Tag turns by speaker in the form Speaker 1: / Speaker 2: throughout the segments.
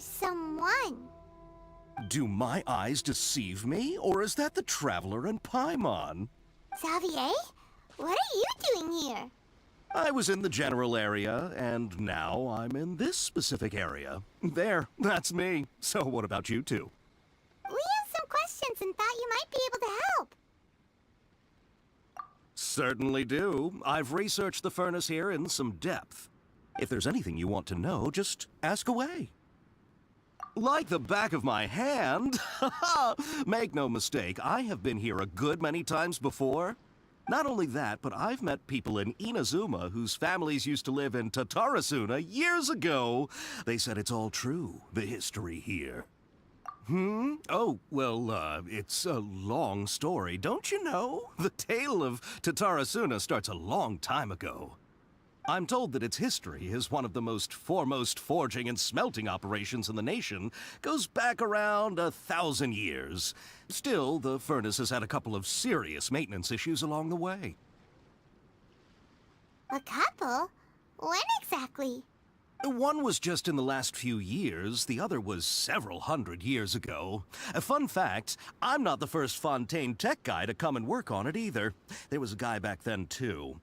Speaker 1: there's someone.
Speaker 2: Do my eyes deceive me, or is that the Traveler and Paimon?
Speaker 1: Xavier? What are you doing here?
Speaker 2: I was in the general area, and now I'm in this specific area. There, that's me. So what about you two?
Speaker 1: We have some questions and thought you might be able to help.
Speaker 2: Certainly do. I've researched the furnace here in some depth. If there's anything you want to know, just ask away. Like the back of my hand. Make no mistake, I have been here a good many times before. Not only that, but I've met people in Inazuma whose families used to live in Tatarasuna years ago. They said it's all true, the history here. Oh, well, it's a long story, don't you know? The tale of Tatarasuna starts a long time ago. I'm told that its history is one of the most foremost forging and smelting operations in the nation, goes back around 1,000 years. Still, the furnace has had a couple of serious maintenance issues along the way.
Speaker 1: A couple? When exactly?
Speaker 2: One was just in the last few years, the other was several hundred years ago. A fun fact, I'm not the first Fontaine tech guy to come and work on it either. There was a guy back then too.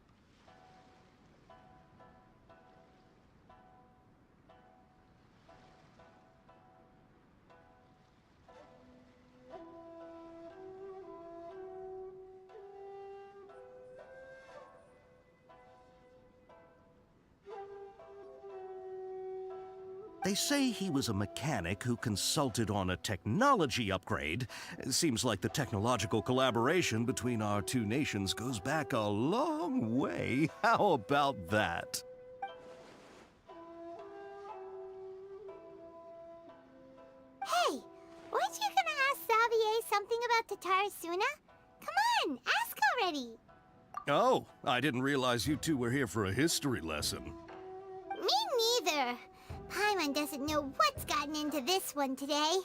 Speaker 2: They say he was a mechanic who consulted on a technology upgrade. It seems like the technological collaboration between our two nations goes back a long way. How about that?
Speaker 1: Hey, weren't you gonna ask Xavier something about Tatarasuna? Come on, ask already.
Speaker 2: Oh, I didn't realize you two were here for a history lesson.
Speaker 1: Me neither. Paimon doesn't know what's gotten into this one today.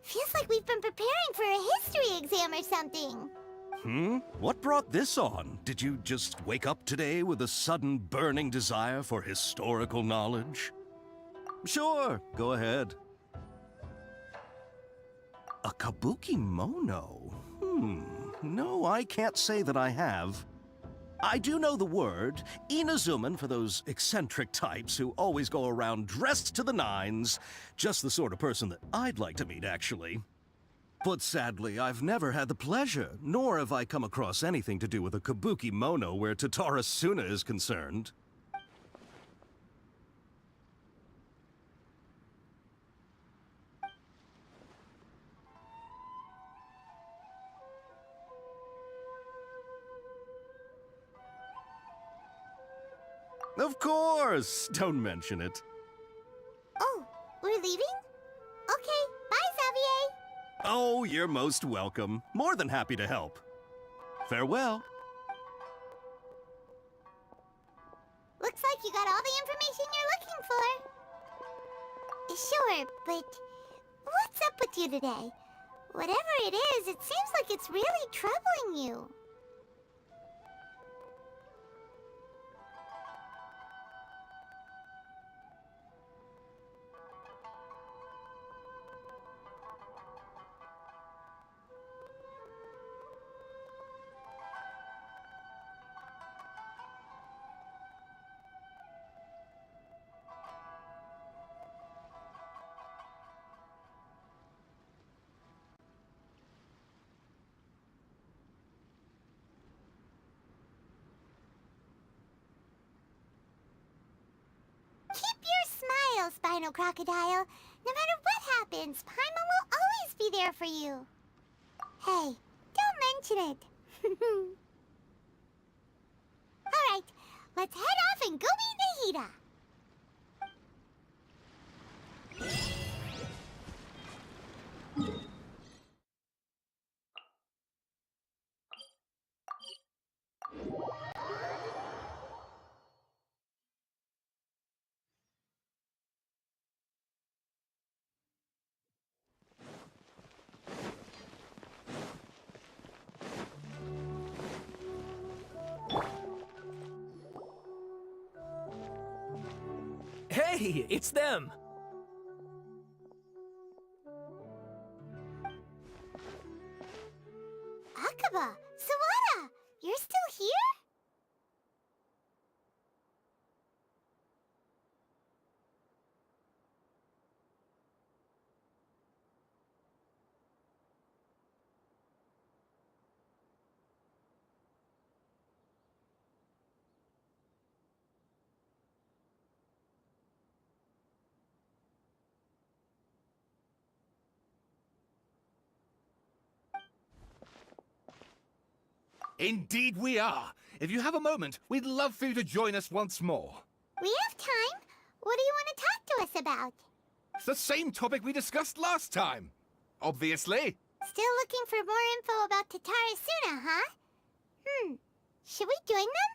Speaker 1: Feels like we've been preparing for a history exam or something.
Speaker 2: What brought this on? Did you just wake up today with a sudden burning desire for historical knowledge? Sure, go ahead. A kabuki mono? No, I can't say that I have. I do know the word, Inazuman for those eccentric types who always go around dressed to the nines. Just the sort of person that I'd like to meet, actually. But sadly, I've never had the pleasure, nor have I come across anything to do with a kabuki mono where Tatarasuna is concerned. Of course! Don't mention it.
Speaker 1: Oh, we're leaving? Okay, bye, Xavier.
Speaker 2: Oh, you're most welcome. More than happy to help. Farewell.
Speaker 1: Looks like you got all the information you're looking for. Sure, but what's up with you today? Whatever it is, it seems like it's really troubling you. Spinal Crocodile. No matter what happens, Paimon will always be there for you. Hey, don't mention it. Alright, let's head off and go meet Nahida.
Speaker 3: Hey, it's them!
Speaker 1: Akaba! Sawada! You're still here?
Speaker 3: Indeed we are. If you have a moment, we'd love for you to join us once more.
Speaker 1: We have time. What do you want to talk to us about?
Speaker 3: It's the same topic we discussed last time. Obviously.
Speaker 1: Still looking for more info about Tatarasuna, huh? Should we join them?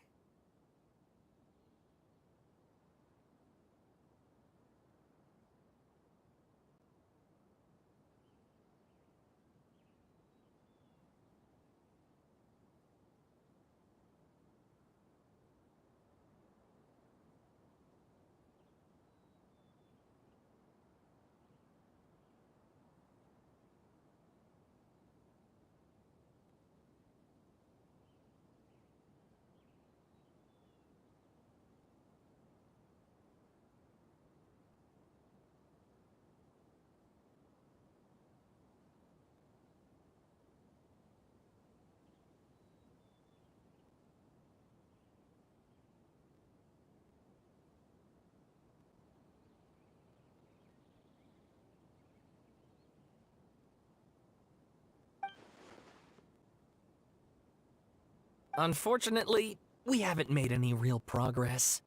Speaker 4: Unfortunately, we haven't made any real progress.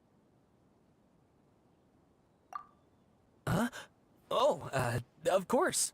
Speaker 4: Huh? Oh, of course.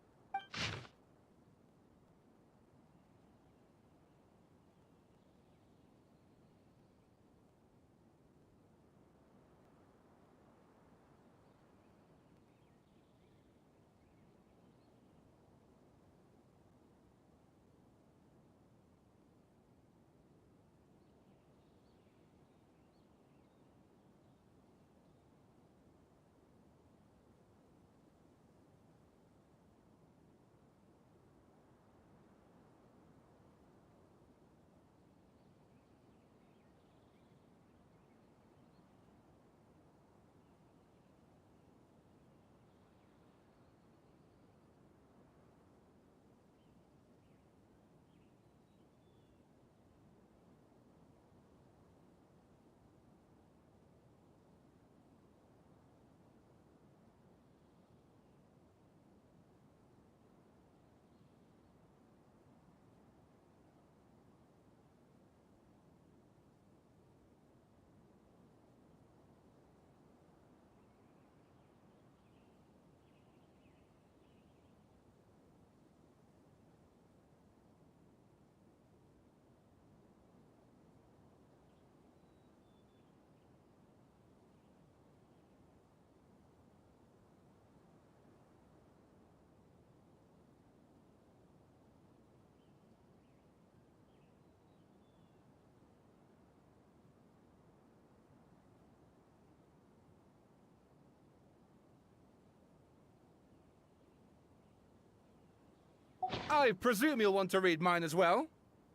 Speaker 3: I presume you'll want to read mine as well.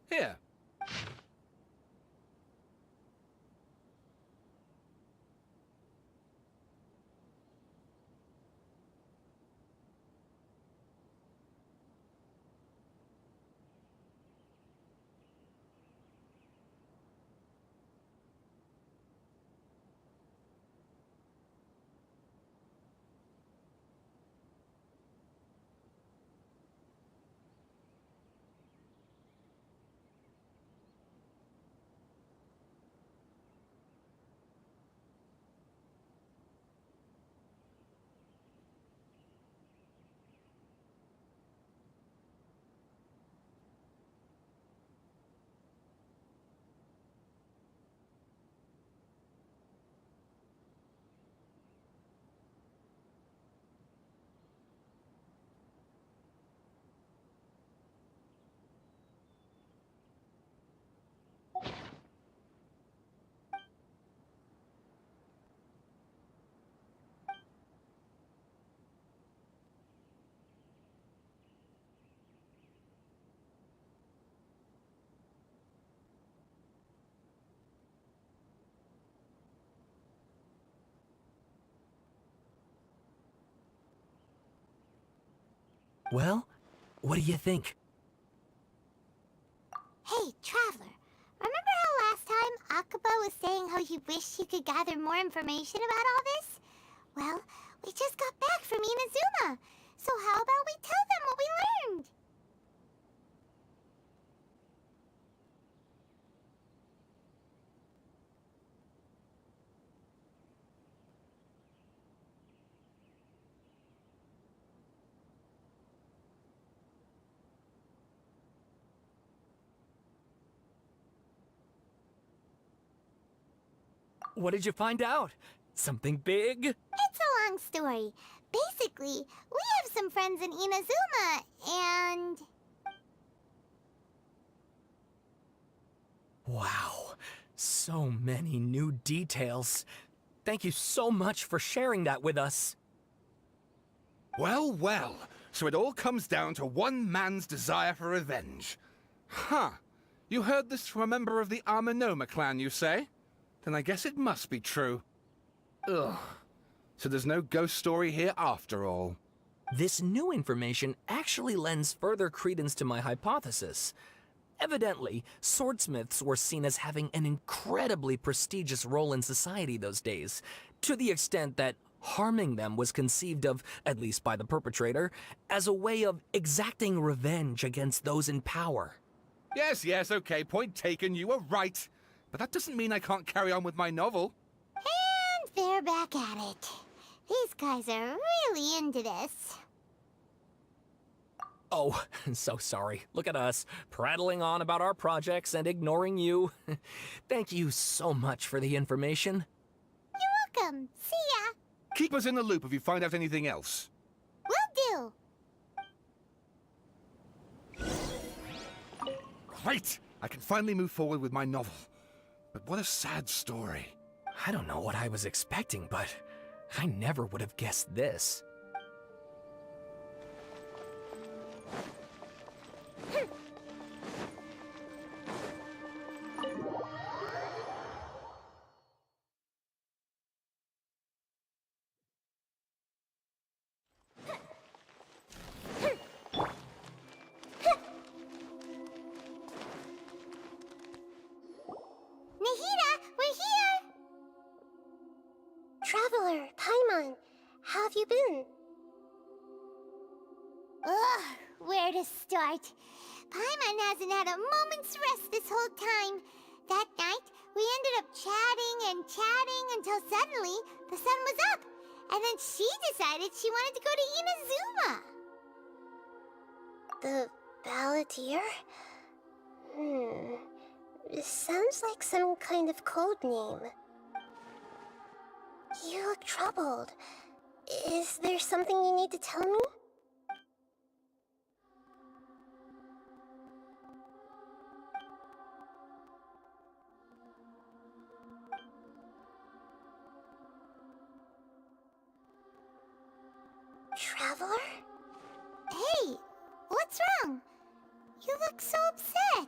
Speaker 3: Here.
Speaker 4: Well, what do you think?
Speaker 1: Hey, Traveler. Remember how last time Akaba was saying how he wished he could gather more information about all this? Well, we just got back from Inazuma. So how about we tell them what we learned?
Speaker 4: What did you find out? Something big?
Speaker 1: It's a long story. Basically, we have some friends in Inazuma, and...
Speaker 4: Wow, so many new details. Thank you so much for sharing that with us.
Speaker 3: Well, well. So it all comes down to one man's desire for revenge. Huh. You heard this from a member of the Amanoma clan, you say? Then I guess it must be true. Ugh. So there's no ghost story here after all.
Speaker 4: This new information actually lends further credence to my hypothesis. Evidently, swordsmiths were seen as having an incredibly prestigious role in society those days, to the extent that harming them was conceived of, at least by the perpetrator, as a way of exacting revenge against those in power.
Speaker 3: Yes, okay, point taken, you were right. But that doesn't mean I can't carry on with my novel.
Speaker 1: And they're back at it. These guys are really into this.
Speaker 4: Oh, so sorry. Look at us, prattling on about our projects and ignoring you. Thank you so much for the information.
Speaker 1: You're welcome. See ya.
Speaker 3: Keep us in the loop if you find out anything else.
Speaker 1: Will do.
Speaker 3: Great! I can finally move forward with my novel. But what a sad story.
Speaker 4: I don't know what I was expecting, but I never would have guessed this.
Speaker 1: Nahida, we're here! Traveler, Paimon, how have you been? Ugh, where to start? Paimon hasn't had a moment's rest this whole time. That night, we ended up chatting and chatting until suddenly the sun was up. And then she decided she wanted to go to Inazuma. The Balladeer? It sounds like some kind of code name. You look troubled. Is there something you need to tell me? Traveler? Hey, what's wrong? You look so upset.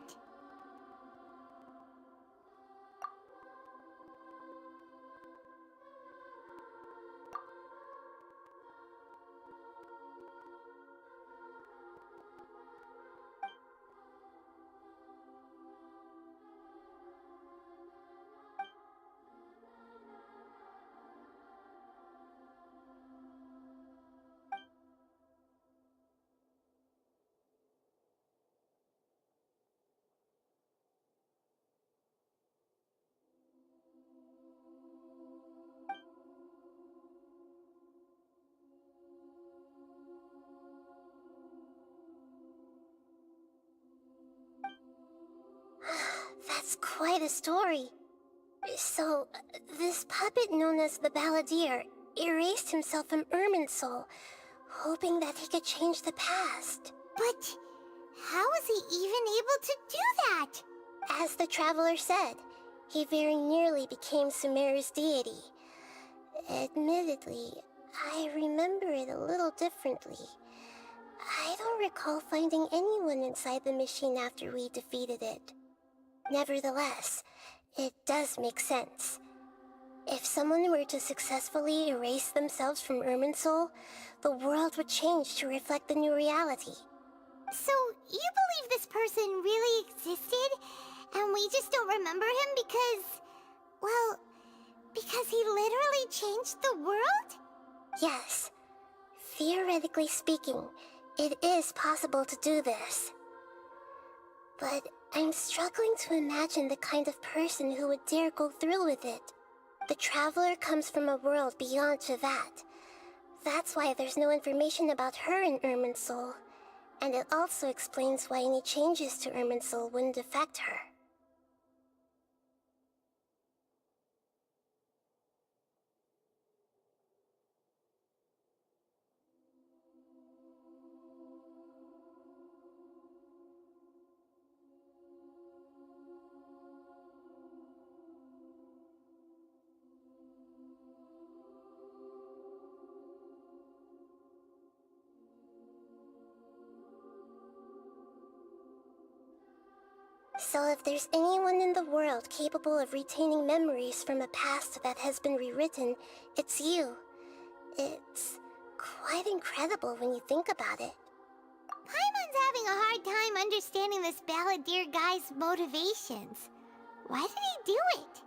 Speaker 1: That's quite a story. So, this puppet known as the Balladeer erased himself from Irminsul, hoping that he could change the past. But how was he even able to do that? As the Traveler said, he very nearly became Sumeru's deity. Admittedly, I remember it a little differently. I don't recall finding anyone inside the machine after we defeated it. Nevertheless, it does make sense.
Speaker 5: If someone were to successfully erase themselves from Irminsul, the world would change to reflect the new reality.
Speaker 1: So, you believe this person really existed, and we just don't remember him because... well, because he literally changed the world?
Speaker 5: Yes. Theoretically speaking, it is possible to do this. But I'm struggling to imagine the kind of person who would dare go through with it. The Traveler comes from a world beyond Tevat. That's why there's no information about her in Irminsul. And it also explains why any changes to Irminsul wouldn't affect her. So if there's anyone in the world capable of retaining memories from a past that has been rewritten, it's you. It's quite incredible when you think about it.
Speaker 1: Paimon's having a hard time understanding this balladeer guy's motivations. Why did he do it?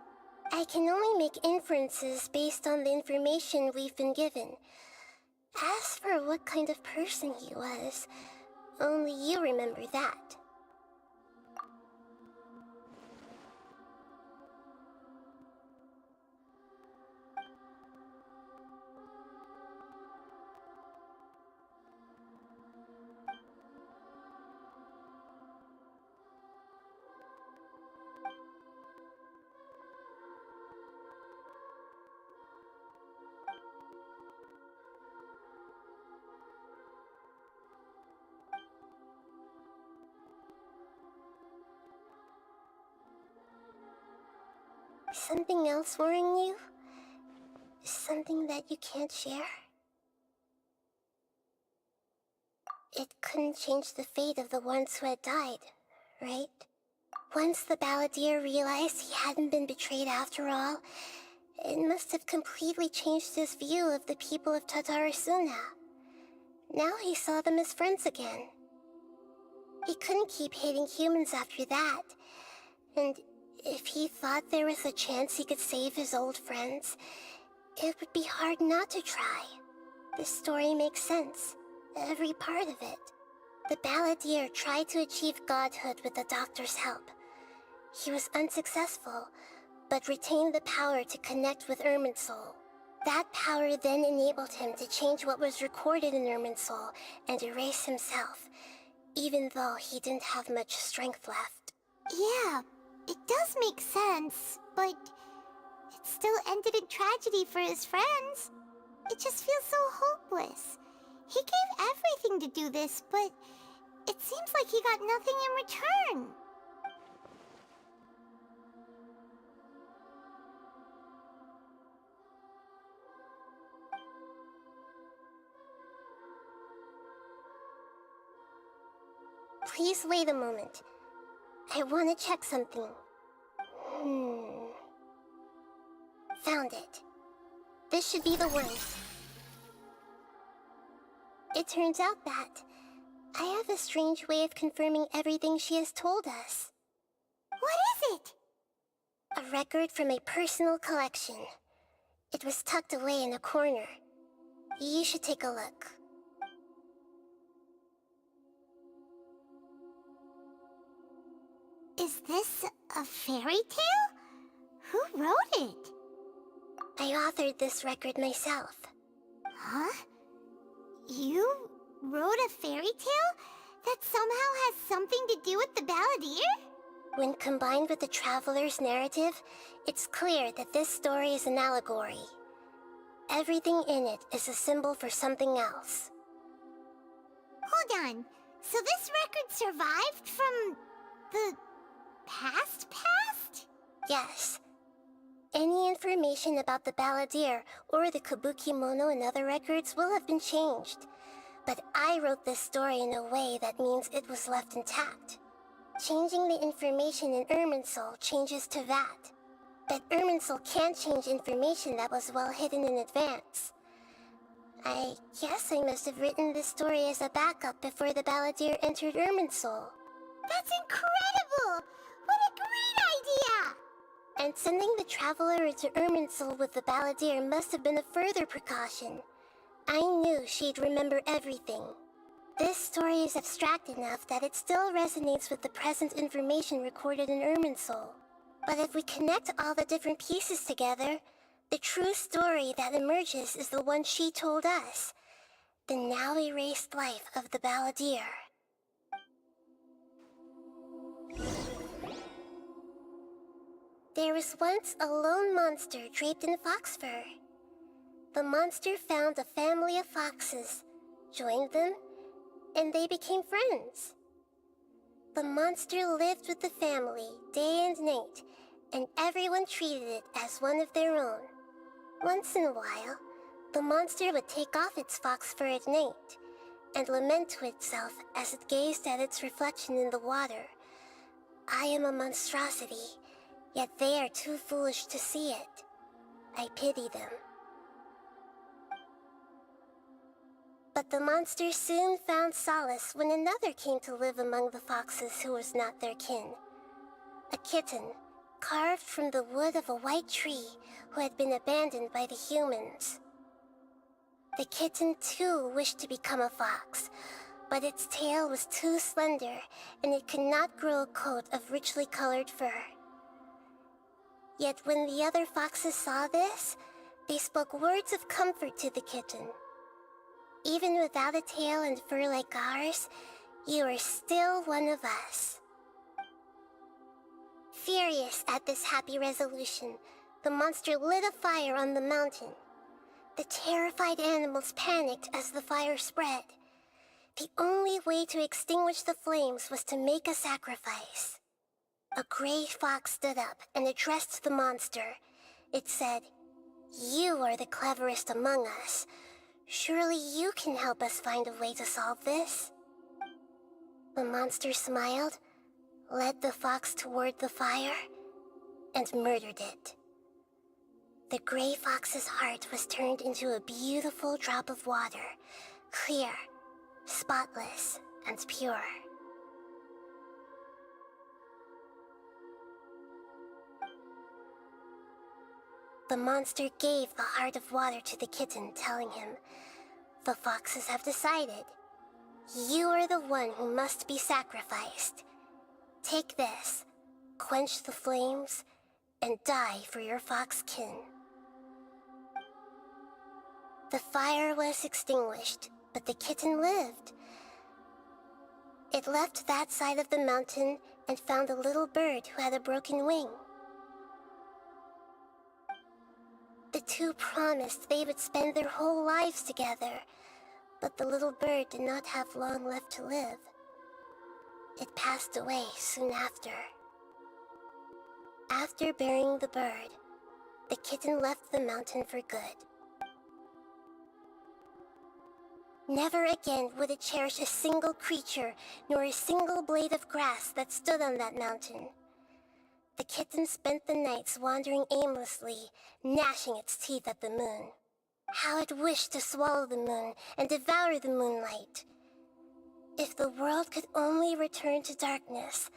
Speaker 5: I can only make inferences based on the information we've been given. As for what kind of person he was, only you remember that. Something else worrying you? Something that you can't share? It couldn't change the fate of the ones who had died, right? Once the balladeer realized he hadn't been betrayed after all, it must have completely changed his view of the people of Tatarasuna. Now he saw them as friends again. He couldn't keep hating humans after that, and if he thought there was a chance he could save his old friends, it would be hard not to try. The story makes sense, every part of it. The balladeer tried to achieve godhood with the doctor's help. He was unsuccessful, but retained the power to connect with Irminsul. That power then enabled him to change what was recorded in Irminsul and erase himself, even though he didn't have much strength left.
Speaker 1: Yeah, it does make sense, but it still ended in tragedy for his friends. It just feels so hopeless. He gave everything to do this, but it seems like he got nothing in return.
Speaker 5: Please wait a moment. I want to check something. Found it. This should be the one. It turns out that I have a strange way of confirming everything she has told us.
Speaker 1: What is it?
Speaker 5: A record from a personal collection. It was tucked away in a corner. You should take a look.
Speaker 1: Is this a fairy tale? Who wrote it?
Speaker 5: I authored this record myself.
Speaker 1: Huh? You wrote a fairy tale that somehow has something to do with the balladeer?
Speaker 5: When combined with the Traveler's narrative, it's clear that this story is an allegory. Everything in it is a symbol for something else.
Speaker 1: Hold on. So this record survived from the past?
Speaker 5: Yes. Any information about the balladeer or the Kabuki Mono in other records will have been changed. But I wrote this story in a way that means it was left intact. Changing the information in Irminsul changes to that. But Irminsul can't change information that was well hidden in advance. I guess I must have written this story as a backup before the Balladeer entered Irminsul.
Speaker 1: That's incredible! What a great idea!
Speaker 5: And sending the Traveler into Irminsul with the Balladeer must have been a further precaution. I knew she'd remember everything. This story is abstract enough that it still resonates with the present information recorded in Irminsul. But if we connect all the different pieces together, the true story that emerges is the one she told us. The now erased life of the Balladeer. There was once a lone monster draped in fox fur. The monster found a family of foxes, joined them, and they became friends. The monster lived with the family day and night, and everyone treated it as one of their own. Once in a while, the monster would take off its fox fur at night and lament to itself as it gazed at its reflection in the water. I am a monstrosity, yet they are too foolish to see it. I pity them. But the monster soon found solace when another came to live among the foxes who was not their kin. A kitten, carved from the wood of a white tree who had been abandoned by the humans. The kitten too wished to become a fox, but its tail was too slender and it could not grow a coat of richly colored fur. Yet when the other foxes saw this, they spoke words of comfort to the kitten. Even without a tail and fur like ours, you are still one of us. Furious at this happy resolution, the monster lit a fire on the mountain. The terrified animals panicked as the fire spread. The only way to extinguish the flames was to make a sacrifice. A gray fox stood up and addressed the monster. It said, "You are the cleverest among us. Surely you can help us find a way to solve this." The monster smiled, led the fox toward the fire, and murdered it. The gray fox's heart was turned into a beautiful drop of water, clear, spotless, and pure. The monster gave the heart of water to the kitten, telling him, "The foxes have decided. You are the one who must be sacrificed. Take this, quench the flames, and die for your fox kin." The fire was extinguished, but the kitten lived. It left that side of the mountain and found a little bird who had a broken wing. The two promised they would spend their whole lives together, but the little bird did not have long left to live. It passed away soon after. After burying the bird, the kitten left the mountain for good. Never again would it cherish a single creature, nor a single blade of grass that stood on that mountain. The kitten spent the nights wandering aimlessly, gnashing its teeth at the moon. How it wished to swallow the moon and devour the moonlight. If the world could only return to darkness,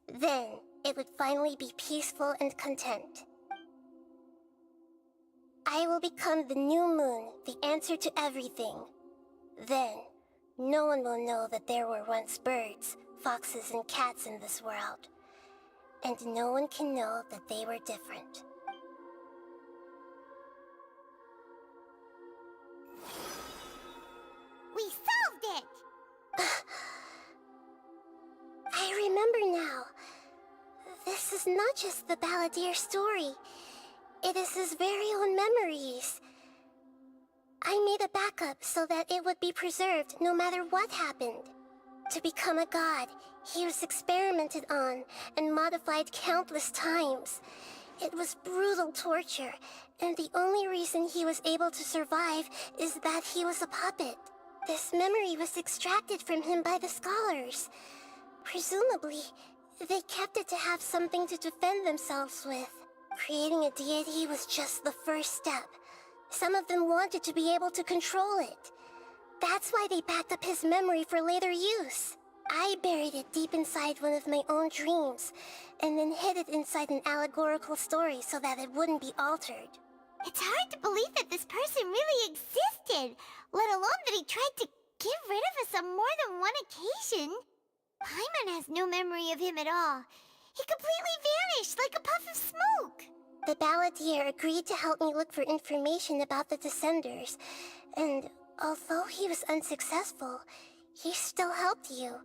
Speaker 5: then it would finally be peaceful and content. I will become the new moon, the answer to everything. Then, no one will know that there were once birds, foxes, and cats in this world. And no one can know that they were different.
Speaker 1: We solved it!
Speaker 5: I remember now. This is not just the Balladeer story. It is his very own memories. I made a backup so that it would be preserved no matter what happened. To become a god, he was experimented on and modified countless times. It was brutal torture, and the only reason he was able to survive is that he was a puppet. This memory was extracted from him by the scholars. Presumably, they kept it to have something to defend themselves with. Creating a deity was just the first step. Some of them wanted to be able to control it. That's why they backed up his memory for later use. I buried it deep inside one of my own dreams, and then hid it inside an allegorical story so that it wouldn't be altered.
Speaker 1: It's hard to believe that this person really existed, let alone that he tried to get rid of us on more than one occasion. Paimon has no memory of him at all. He completely vanished like a puff of smoke.
Speaker 5: The Balladeer agreed to help me look for information about the Descenders, and although he was unsuccessful, he still helped you.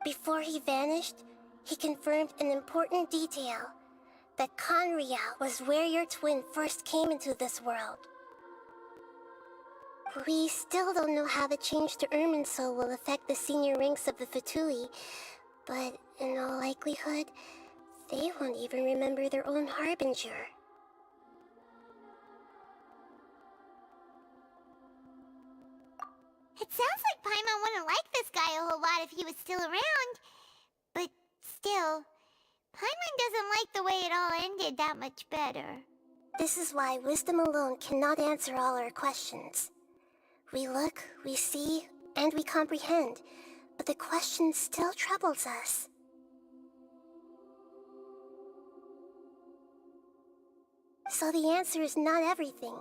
Speaker 5: Before he vanished, he confirmed an important detail, that Conria was where your twin first came into this world. We still don't know how the change to Irminsul will affect the senior ranks of the Fatui, but in all likelihood, they won't even remember their own Harbinger.
Speaker 1: It sounds like Paimon wouldn't like this guy a whole lot if he was still around. But still, Paimon doesn't like the way it all ended that much better.
Speaker 5: This is why wisdom alone cannot answer all our questions. We look, we see, and we comprehend, but the question still troubles us. So the answer is not everything.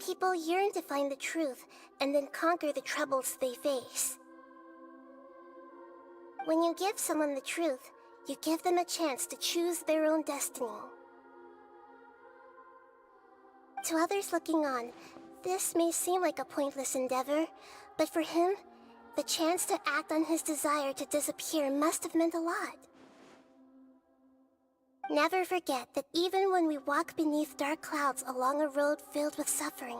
Speaker 5: People yearn to find the truth, and then conquer the troubles they face. When you give someone the truth, you give them a chance to choose their own destiny. To others looking on, this may seem like a pointless endeavor, but for him, the chance to act on his desire to disappear must have meant a lot. Never forget that even when we walk beneath dark clouds along a road filled with suffering,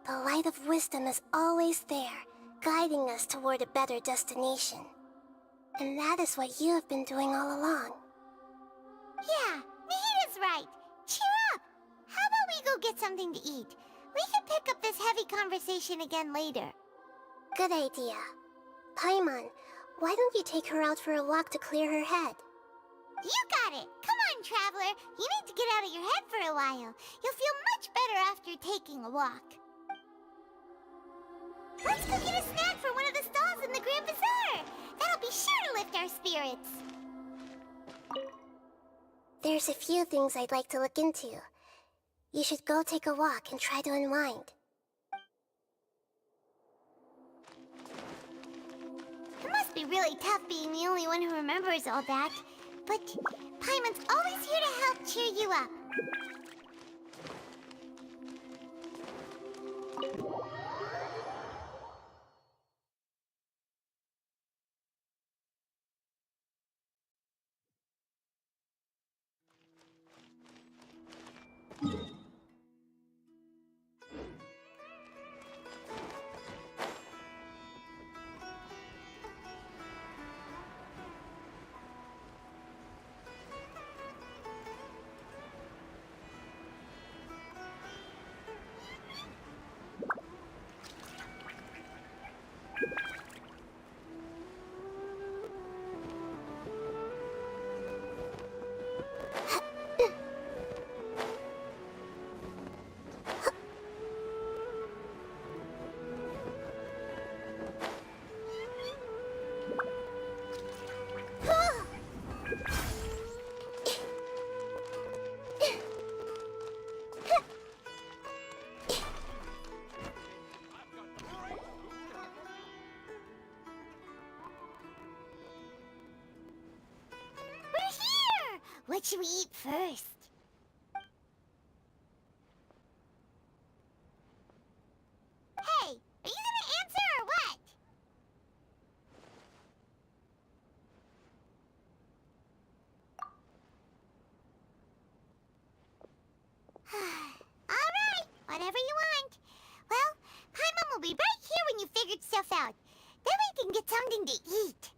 Speaker 5: the light of wisdom is always there, guiding us toward a better destination. And that is what you have been doing all along.
Speaker 1: Yeah, Nahita's right. Cheer up! How about we go get something to eat? We can pick up this heavy conversation again later.
Speaker 5: Good idea. Paimon, why don't you take her out for a walk to clear her head?
Speaker 1: You got it! Come on, Traveler! You need to get out of your head for a while. You'll feel much better after taking a walk. Let's go get a snack from one of the stalls in the Grand Bazaar! That'll be sure to lift our spirits!
Speaker 5: There's a few things I'd like to look into. You should go take a walk and try to unwind.
Speaker 1: It must be really tough being the only one who remembers all that. But Paimon's always here to help cheer you up. What should we eat first? Hey, are you gonna answer or what? Alright, whatever you want. Well, Paimon will be right here when you figured stuff out. Then we can get something to eat.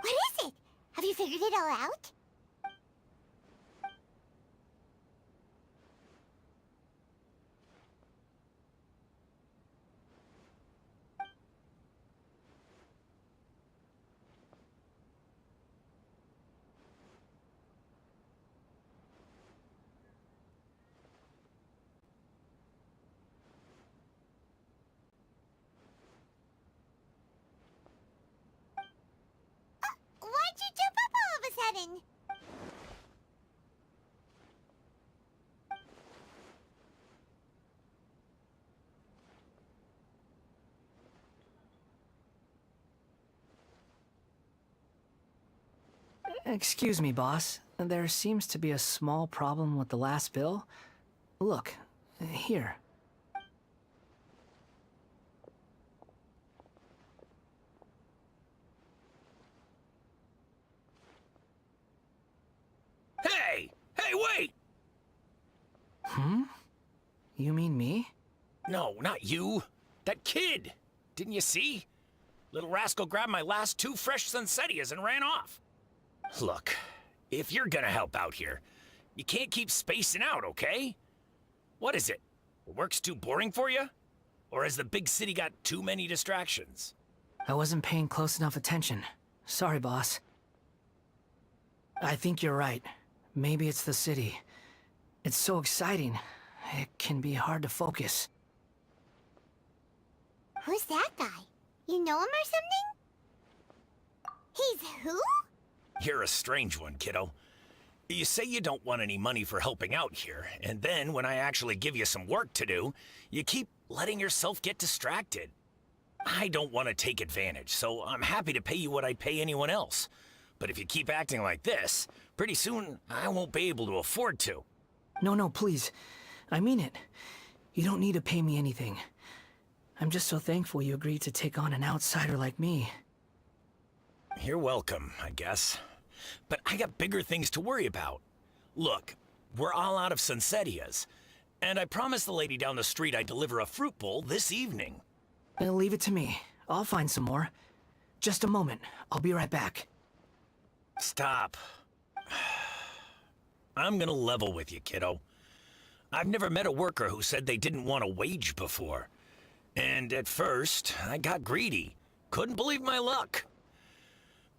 Speaker 1: What is it? Have you figured it all out? Why'd you jump up all of a sudden?
Speaker 6: Excuse me, boss. There seems to be a small problem with the last bill. Look, here.
Speaker 7: Hey! Hey, wait!
Speaker 6: You mean me?
Speaker 7: No, not you. That kid. Didn't you see? Little rascal grabbed my last 2 fresh Sunsettias and ran off. Look, if you're gonna help out here, you can't keep spacing out, okay? What is it? Work's too boring for you? Or has the big city got too many distractions?
Speaker 6: I wasn't paying close enough attention. Sorry, boss. I think you're right. Maybe it's the city. It's so exciting. It can be hard to focus.
Speaker 1: Who's that guy? You know him or something? He's who?
Speaker 7: You're a strange one, kiddo. You say you don't want any money for helping out here, and then when I actually give you some work to do, you keep letting yourself get distracted. I don't want to take advantage, so I'm happy to pay you what I'd pay anyone else. But if you keep acting like this, pretty soon I won't be able to afford to.
Speaker 6: No, please. I mean it. You don't need to pay me anything. I'm just so thankful you agreed to take on an outsider like me.
Speaker 7: You're welcome, I guess. But I got bigger things to worry about. Look, we're all out of Sunsettias, and I promised the lady down the street I'd deliver a fruit bowl this evening.
Speaker 6: Leave it to me. I'll find some more. Just a moment. I'll be right back.
Speaker 7: Stop. I'm gonna level with you, kiddo. I've never met a worker who said they didn't want a wage before. And at first, I got greedy. Couldn't believe my luck.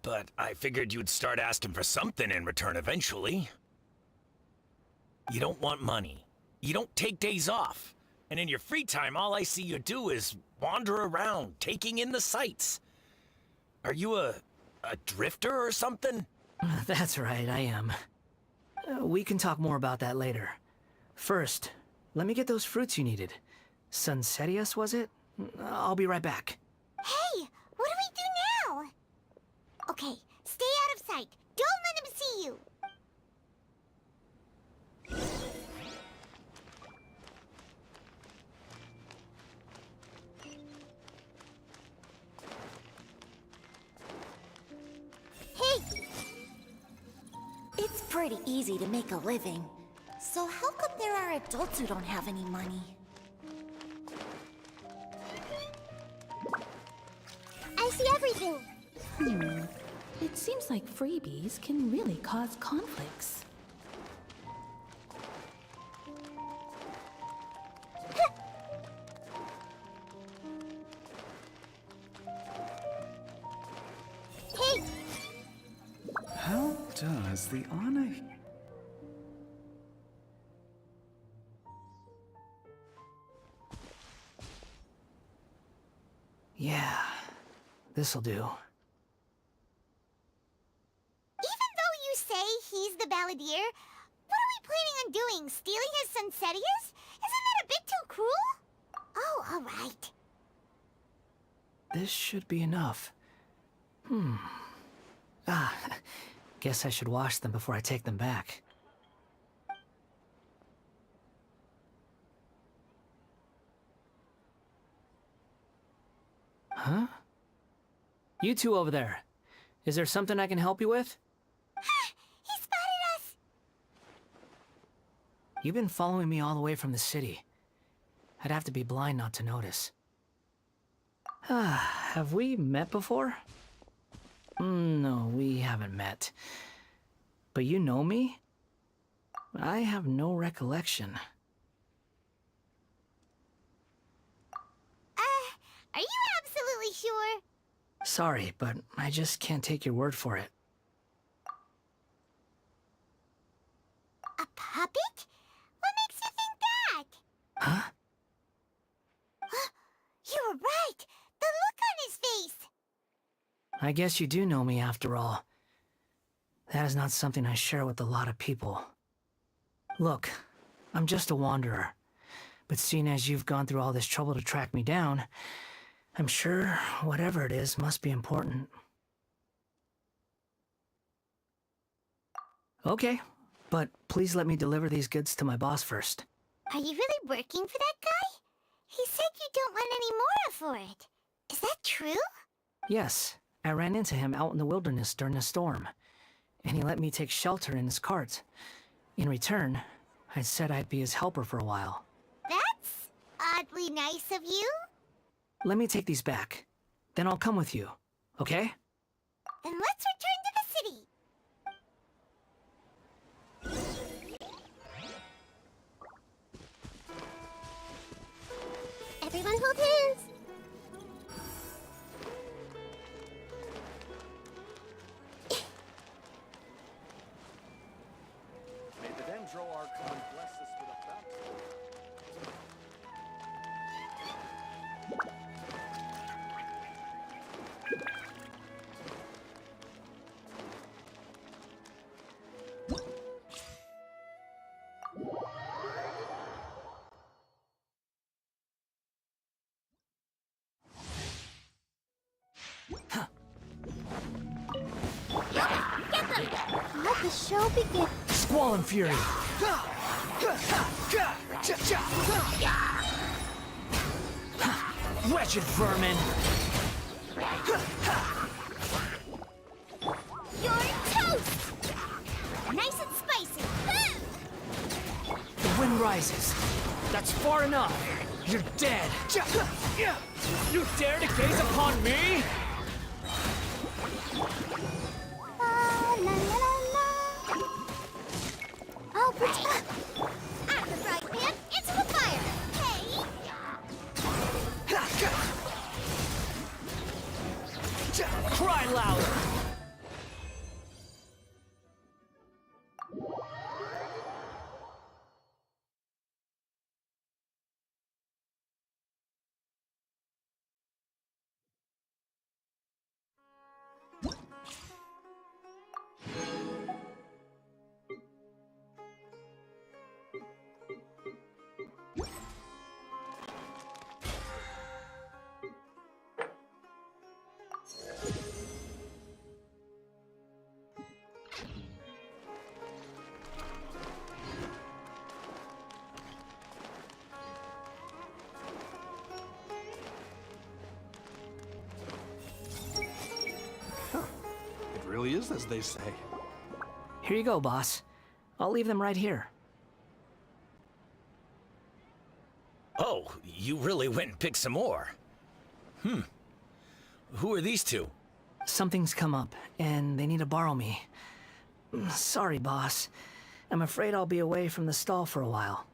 Speaker 7: But I figured you'd start asking for something in return eventually. You don't want money. You don't take days off. And in your free time, all I see you do is wander around, taking in the sights. Are you a drifter or something?
Speaker 6: That's right, I am. We can talk more about that later. First, let me get those fruits you needed. Sunsettias, was it? I'll be right back.
Speaker 1: Hey, what do we do now? Okay, stay out of sight. Don't let him see you. Hey!
Speaker 8: It's pretty easy to make a living. So how come there are adults who don't have any money?
Speaker 5: I see everything.
Speaker 9: It seems like freebies can really cause conflicts.
Speaker 1: Hey!
Speaker 10: How does the honor...
Speaker 6: Yeah, this'll do.
Speaker 1: Even though you say he's the balladeer, what are we planning on doing? Stealing his Sunsettias? Isn't that a bit so cruel? Oh, all right.
Speaker 6: This should be enough. Guess I should wash them before I take them back. Huh? You two over there. Is there something I can help you with?
Speaker 1: He spotted us!
Speaker 6: You've been following me all the way from the city. I'd have to be blind not to notice. Have we met before? No, we haven't met. But you know me? I have no recollection.
Speaker 1: Are you absolutely sure?
Speaker 6: Sorry, but I just can't take your word for it.
Speaker 1: A puppet? What makes you think that?
Speaker 6: Huh?
Speaker 1: You were right! The look on his face!
Speaker 6: I guess you do know me after all. That is not something I share with a lot of people. Look, I'm just a wanderer. But seeing as you've gone through all this trouble to track me down, I'm sure whatever it is must be important. Okay, but please let me deliver these goods to my boss first.
Speaker 1: Are you really working for that guy? He said you don't want any more for it. Is that true?
Speaker 6: Yes, I ran into him out in the wilderness during a storm, and he let me take shelter in his cart. In return, I said I'd be his helper for a while.
Speaker 1: That's oddly nice of you.
Speaker 6: Let me take these back. Then I'll come with you, okay?
Speaker 1: Then let's return to the city.
Speaker 5: Everyone hold hands.
Speaker 11: May the Dendro Archon bless us with a baptism.
Speaker 5: Let the show begin.
Speaker 6: Squall and Fury! Wretched vermin!
Speaker 1: You're toast! Nice and spicy.
Speaker 6: The wind rises. That's far enough. You're dead. You dare to gaze upon me?
Speaker 1: La la la la. Oh, out of the frying pan, into the fire. Hey!
Speaker 6: Cry louder!
Speaker 11: It really is as they say.
Speaker 6: Here you go, boss. I'll leave them right here.
Speaker 7: Oh, you really went and picked some more. Who are these two?
Speaker 6: Something's come up, and they need to borrow me. Sorry, boss. I'm afraid I'll be away from the stall for a while.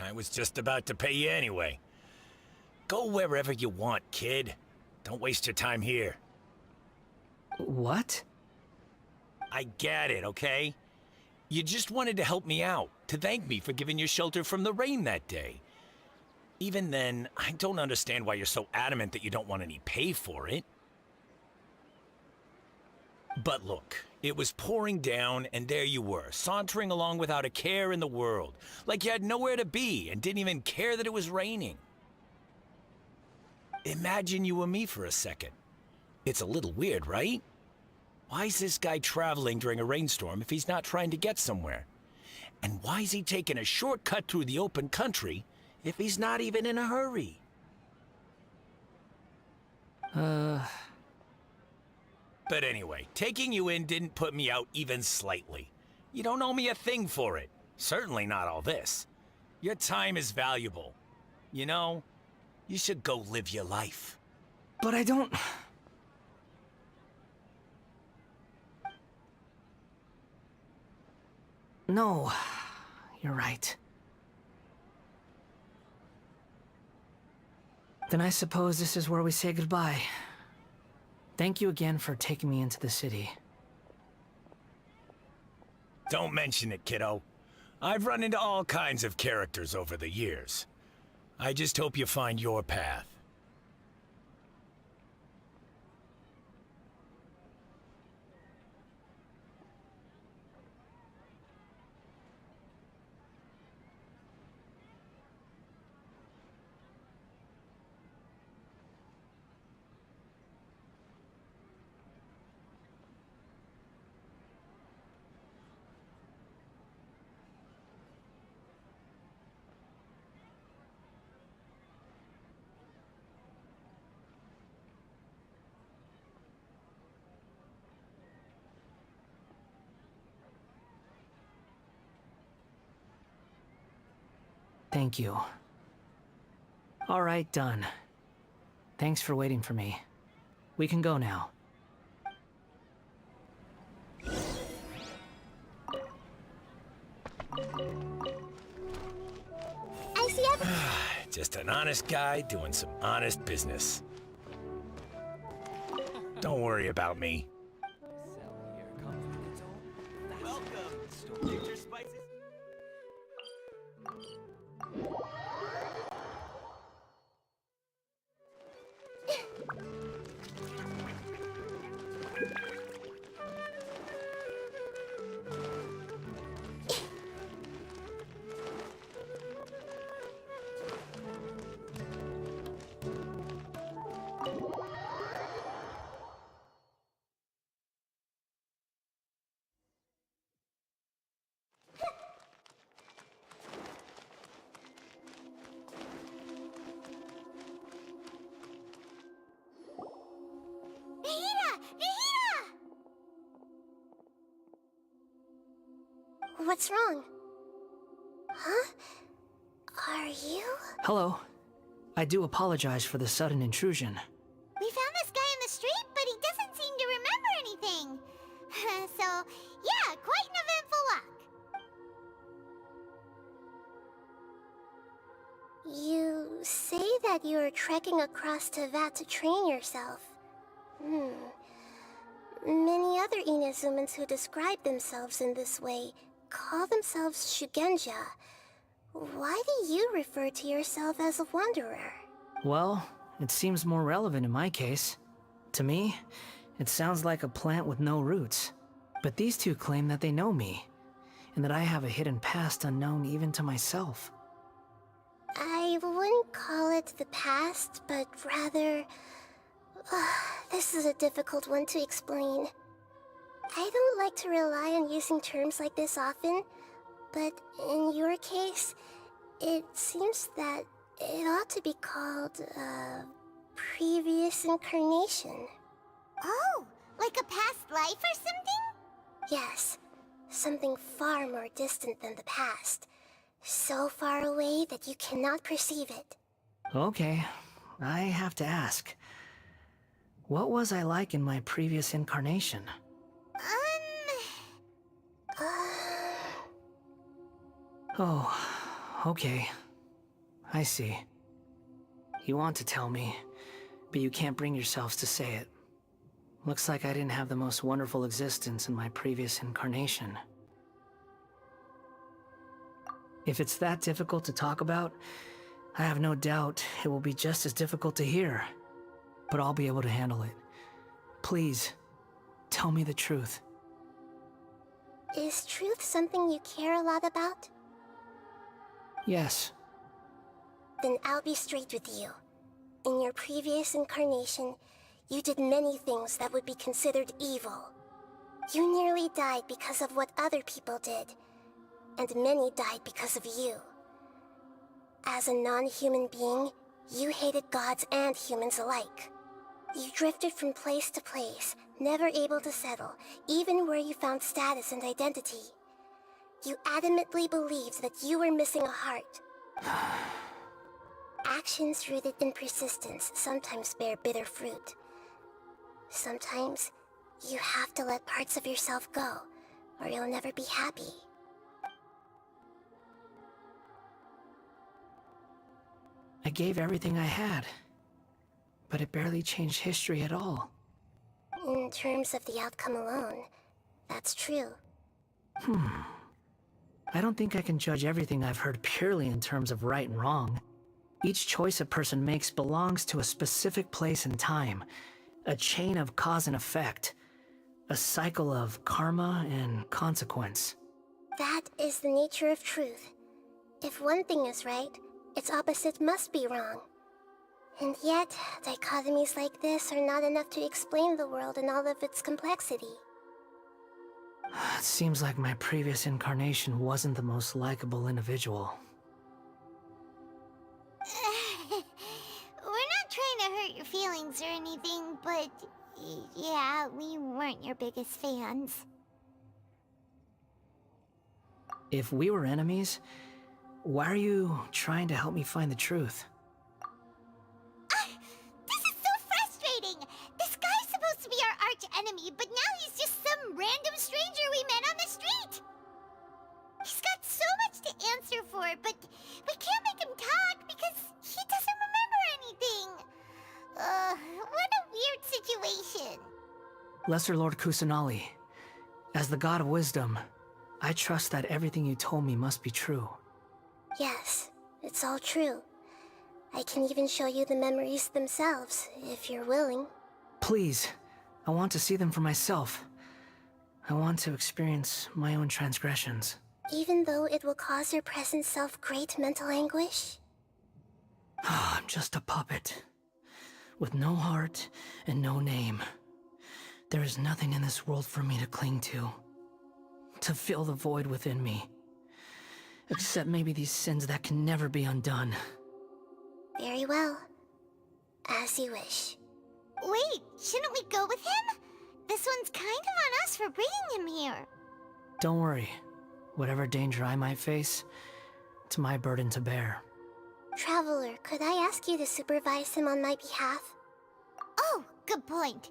Speaker 7: I was just about to pay you anyway. Go wherever you want, kid. Don't waste your time here.
Speaker 6: What?
Speaker 7: I get it, okay? You just wanted to help me out, to thank me for giving you shelter from the rain that day. Even then, I don't understand why you're so adamant that you don't want any pay for it. But look, it was pouring down, and there you were, sauntering along without a care in the world, like you had nowhere to be and didn't even care that it was raining. Imagine you were me for a second. It's a little weird, right? Why is this guy traveling during a rainstorm if he's not trying to get somewhere? And why is he taking a shortcut through the open country if he's not even in a hurry? But anyway, taking you in didn't put me out even slightly. You don't owe me a thing for it. Certainly not all this. Your time is valuable. You know, you should go live your life.
Speaker 6: But I don't... No, you're right. Then I suppose this is where we say goodbye. Thank you again for taking me into the city.
Speaker 7: Don't mention it, kiddo. I've run into all kinds of characters over the years. I just hope you find your path.
Speaker 6: Thank you. All right, done. Thanks for waiting for me. We can go now.
Speaker 5: I see everything.
Speaker 7: Just an honest guy doing some honest business. Don't worry about me.
Speaker 5: What's wrong? Huh? Are you?
Speaker 6: Hello. I do apologize for the sudden intrusion.
Speaker 1: We found this guy in the street, but he doesn't seem to remember anything. So, yeah, quite an eventful walk.
Speaker 5: You say that you are trekking across Teyvat to train yourself. Many other Inazumans who describe themselves in this way call themselves Shugenja. Why do you refer to yourself as a wanderer?
Speaker 6: Well, it seems more relevant in my case. To me, it sounds like a plant with no roots. But these two claim that they know me, and that I have a hidden past unknown even to myself.
Speaker 5: I wouldn't call it the past, but rather... this is a difficult one to explain. I don't like to rely on using terms like this often, but in your case, it seems that it ought to be called, previous incarnation.
Speaker 1: Oh, like a past life or something?
Speaker 5: Yes, something far more distant than the past. So far away that you cannot perceive it.
Speaker 6: Okay, I have to ask. What was I like in my previous incarnation? Oh, okay. I see. You want to tell me, but you can't bring yourselves to say it. Looks like I didn't have the most wonderful existence in my previous incarnation. If it's that difficult to talk about, I have no doubt it will be just as difficult to hear. But I'll be able to handle it. Please, tell me the truth.
Speaker 5: Is truth something you care a lot about?
Speaker 6: Yes.
Speaker 5: Then I'll be straight with you. In your previous incarnation, you did many things that would be considered evil. You nearly died because of what other people did, and many died because of you. As a non-human being, you hated gods and humans alike. You drifted from place to place, never able to settle, even where you found status and identity. You adamantly believed that you were missing a heart. Actions rooted in persistence sometimes bear bitter fruit. Sometimes, you have to let parts of yourself go, or you'll never be happy.
Speaker 6: I gave everything I had, but it barely changed history at all.
Speaker 5: In terms of the outcome alone, that's true.
Speaker 6: I don't think I can judge everything I've heard purely in terms of right and wrong. Each choice a person makes belongs to a specific place and time, a chain of cause and effect, a cycle of karma and consequence.
Speaker 5: That is the nature of truth. If one thing is right, its opposite must be wrong. And yet, dichotomies like this are not enough to explain the world in all of its complexity.
Speaker 6: It seems like my previous incarnation wasn't the most likable individual.
Speaker 1: We're not trying to hurt your feelings or anything, but yeah, we weren't your biggest fans.
Speaker 6: If we were enemies, why are you trying to help me find the truth?
Speaker 1: This is so frustrating! This guy's supposed to be our arch enemy, but now he's just some random stranger we met on the street! He's got so much to answer for, but we can't make him talk because he doesn't remember anything. What a weird situation.
Speaker 6: Lesser Lord Kusanali, as the God of wisdom, I trust that everything you told me must be true.
Speaker 5: Yes, it's all true. I can even show you the memories themselves, if you're willing.
Speaker 6: Please, I want to see them for myself. I want to experience my own transgressions.
Speaker 5: Even though it will cause your present self great mental anguish?
Speaker 6: I'm just a puppet, with no heart and no name. There is nothing in this world for me to cling to fill the void within me. Except maybe these sins that can never be undone.
Speaker 5: Very well. As you wish.
Speaker 1: Wait, shouldn't we go with him? This one's kind of on us for bringing him here.
Speaker 6: Don't worry. Whatever danger I might face, it's my burden to bear.
Speaker 5: Traveler, could I ask you to supervise him on my behalf?
Speaker 1: Oh, good point.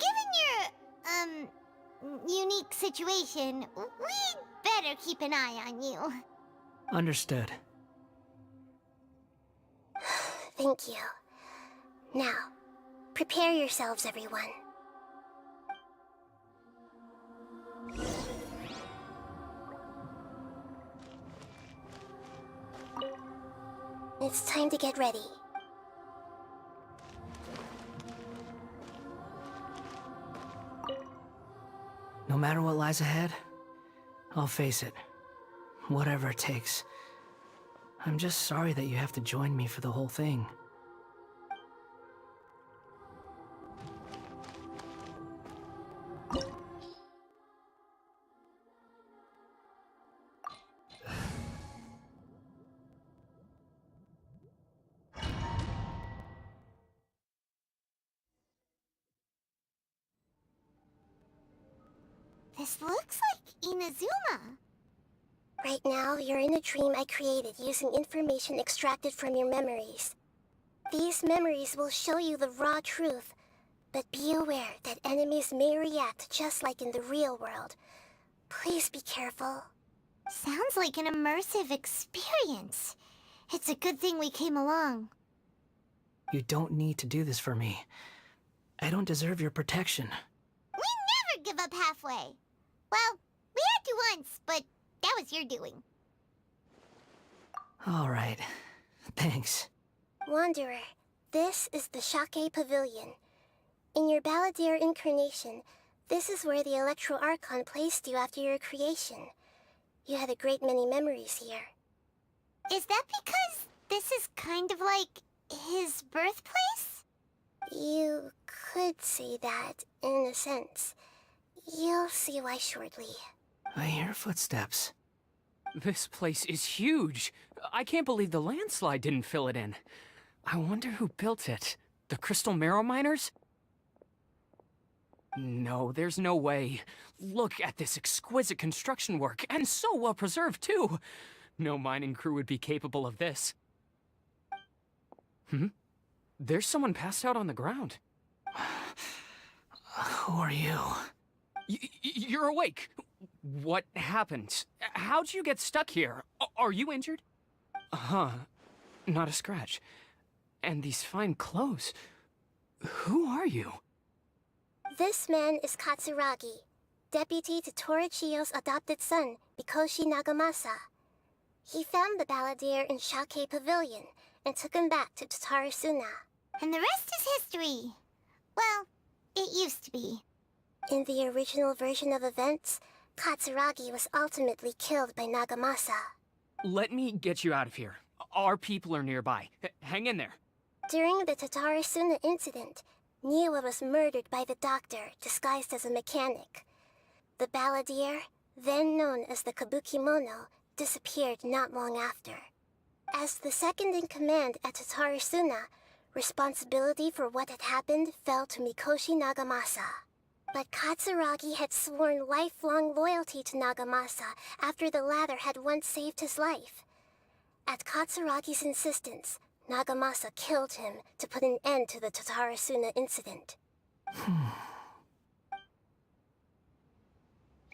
Speaker 1: Given your, unique situation, we'd better keep an eye on you.
Speaker 6: Understood.
Speaker 5: Thank you. Now, prepare yourselves, everyone. It's time to get ready.
Speaker 6: No matter what lies ahead, I'll face it. Whatever it takes. I'm just sorry that you have to join me for the whole thing.
Speaker 1: This looks like Inazuma.
Speaker 5: Right now, you're in a dream I created using information extracted from your memories. These memories will show you the raw truth, but be aware that enemies may react just like in the real world. Please be careful.
Speaker 1: Sounds like an immersive experience. It's a good thing we came along.
Speaker 6: You don't need to do this for me. I don't deserve your protection.
Speaker 1: We never give up halfway. Well, we had to once, but that was your doing.
Speaker 6: All right. Thanks.
Speaker 5: Wanderer, this is the Shake Pavilion. In your Balladeer incarnation, this is where the Electro Archon placed you after your creation. You had a great many memories here.
Speaker 1: Is that because this is kind of like his birthplace?
Speaker 5: You could say that, in a sense. You'll see why shortly.
Speaker 6: I hear footsteps.
Speaker 12: This place is huge. I can't believe the landslide didn't fill it in. I wonder who built it. The Crystal Marrow Miners? No, there's no way. Look at this exquisite construction work, and so well preserved, too. No mining crew would be capable of this. There's someone passed out on the ground.
Speaker 6: Who are you?
Speaker 12: You're awake. What happened? How'd you get stuck here? Are you injured? Huh. Not a scratch. And these fine clothes. Who are you?
Speaker 5: This man is Katsuragi, deputy to Torichiyo's adopted son, Mikoshi Nagamasa. He found the Balladeer in Shake Pavilion and took him back to Tatarasuna.
Speaker 1: And the rest is history. Well, it used to be.
Speaker 5: In the original version of events, Katsuragi was ultimately killed by Nagamasa.
Speaker 12: Let me get you out of here. Our people are nearby. Hang in there.
Speaker 5: During the Tatarasuna incident, Niwa was murdered by the doctor disguised as a mechanic. The Balladeer, then known as the Kabukimono, disappeared not long after. As the second in command at Tatarasuna, responsibility for what had happened fell to Mikoshi Nagamasa. But Katsuragi had sworn lifelong loyalty to Nagamasa after the latter had once saved his life. At Katsuragi's insistence, Nagamasa killed him to put an end to the Tatarasuna incident.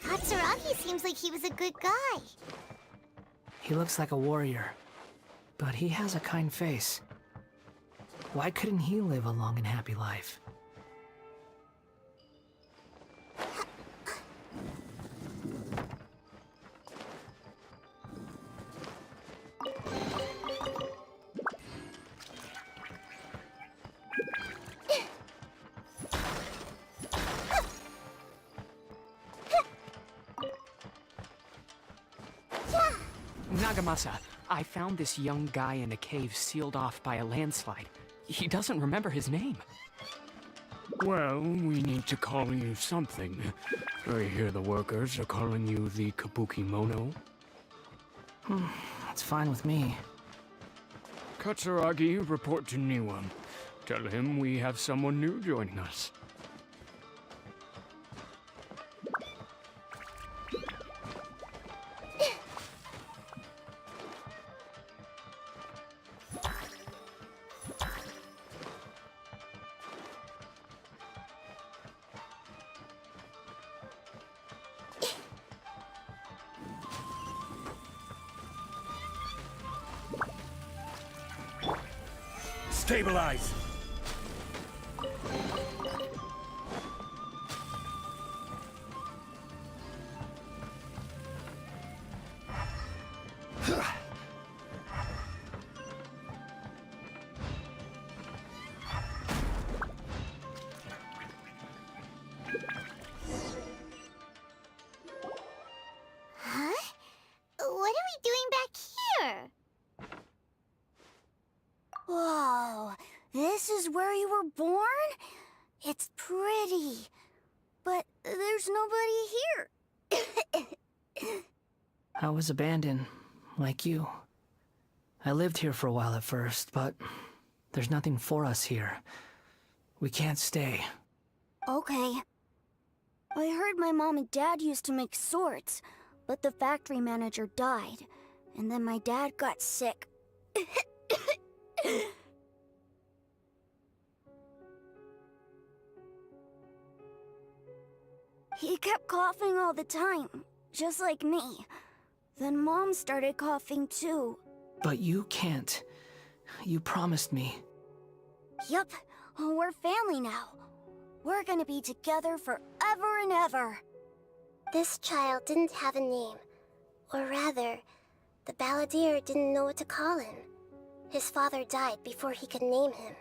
Speaker 1: Katsuragi seems like he was a good guy.
Speaker 6: He looks like a warrior, but he has a kind face. Why couldn't he live a long and happy life?
Speaker 12: Nagamasa, I found this young guy in a cave sealed off by a landslide. He doesn't remember his name.
Speaker 13: Well, we need to call you something. I hear the workers are calling you the Kabukimono.
Speaker 6: That's fine with me.
Speaker 13: Katsuragi, report to Niwa. Tell him we have someone new joining us.
Speaker 7: Stabilize!
Speaker 1: Huh? What are we doing back here?
Speaker 8: Whoa, this is where you were born? It's pretty, but there's nobody here.
Speaker 6: I was abandoned, like you. I lived here for a while at first, but there's nothing for us here. We can't stay.
Speaker 8: Okay. I heard my mom and dad used to make swords, but the factory manager died, and then my dad got sick. He kept coughing all the time, just like me. Then Mom started coughing too.
Speaker 6: But you can't. You promised me.
Speaker 8: Yup, we're family now. We're gonna be together forever and ever.
Speaker 5: This child didn't have a name. Or rather, the balladeer didn't know what to call him. His father died before he could name him.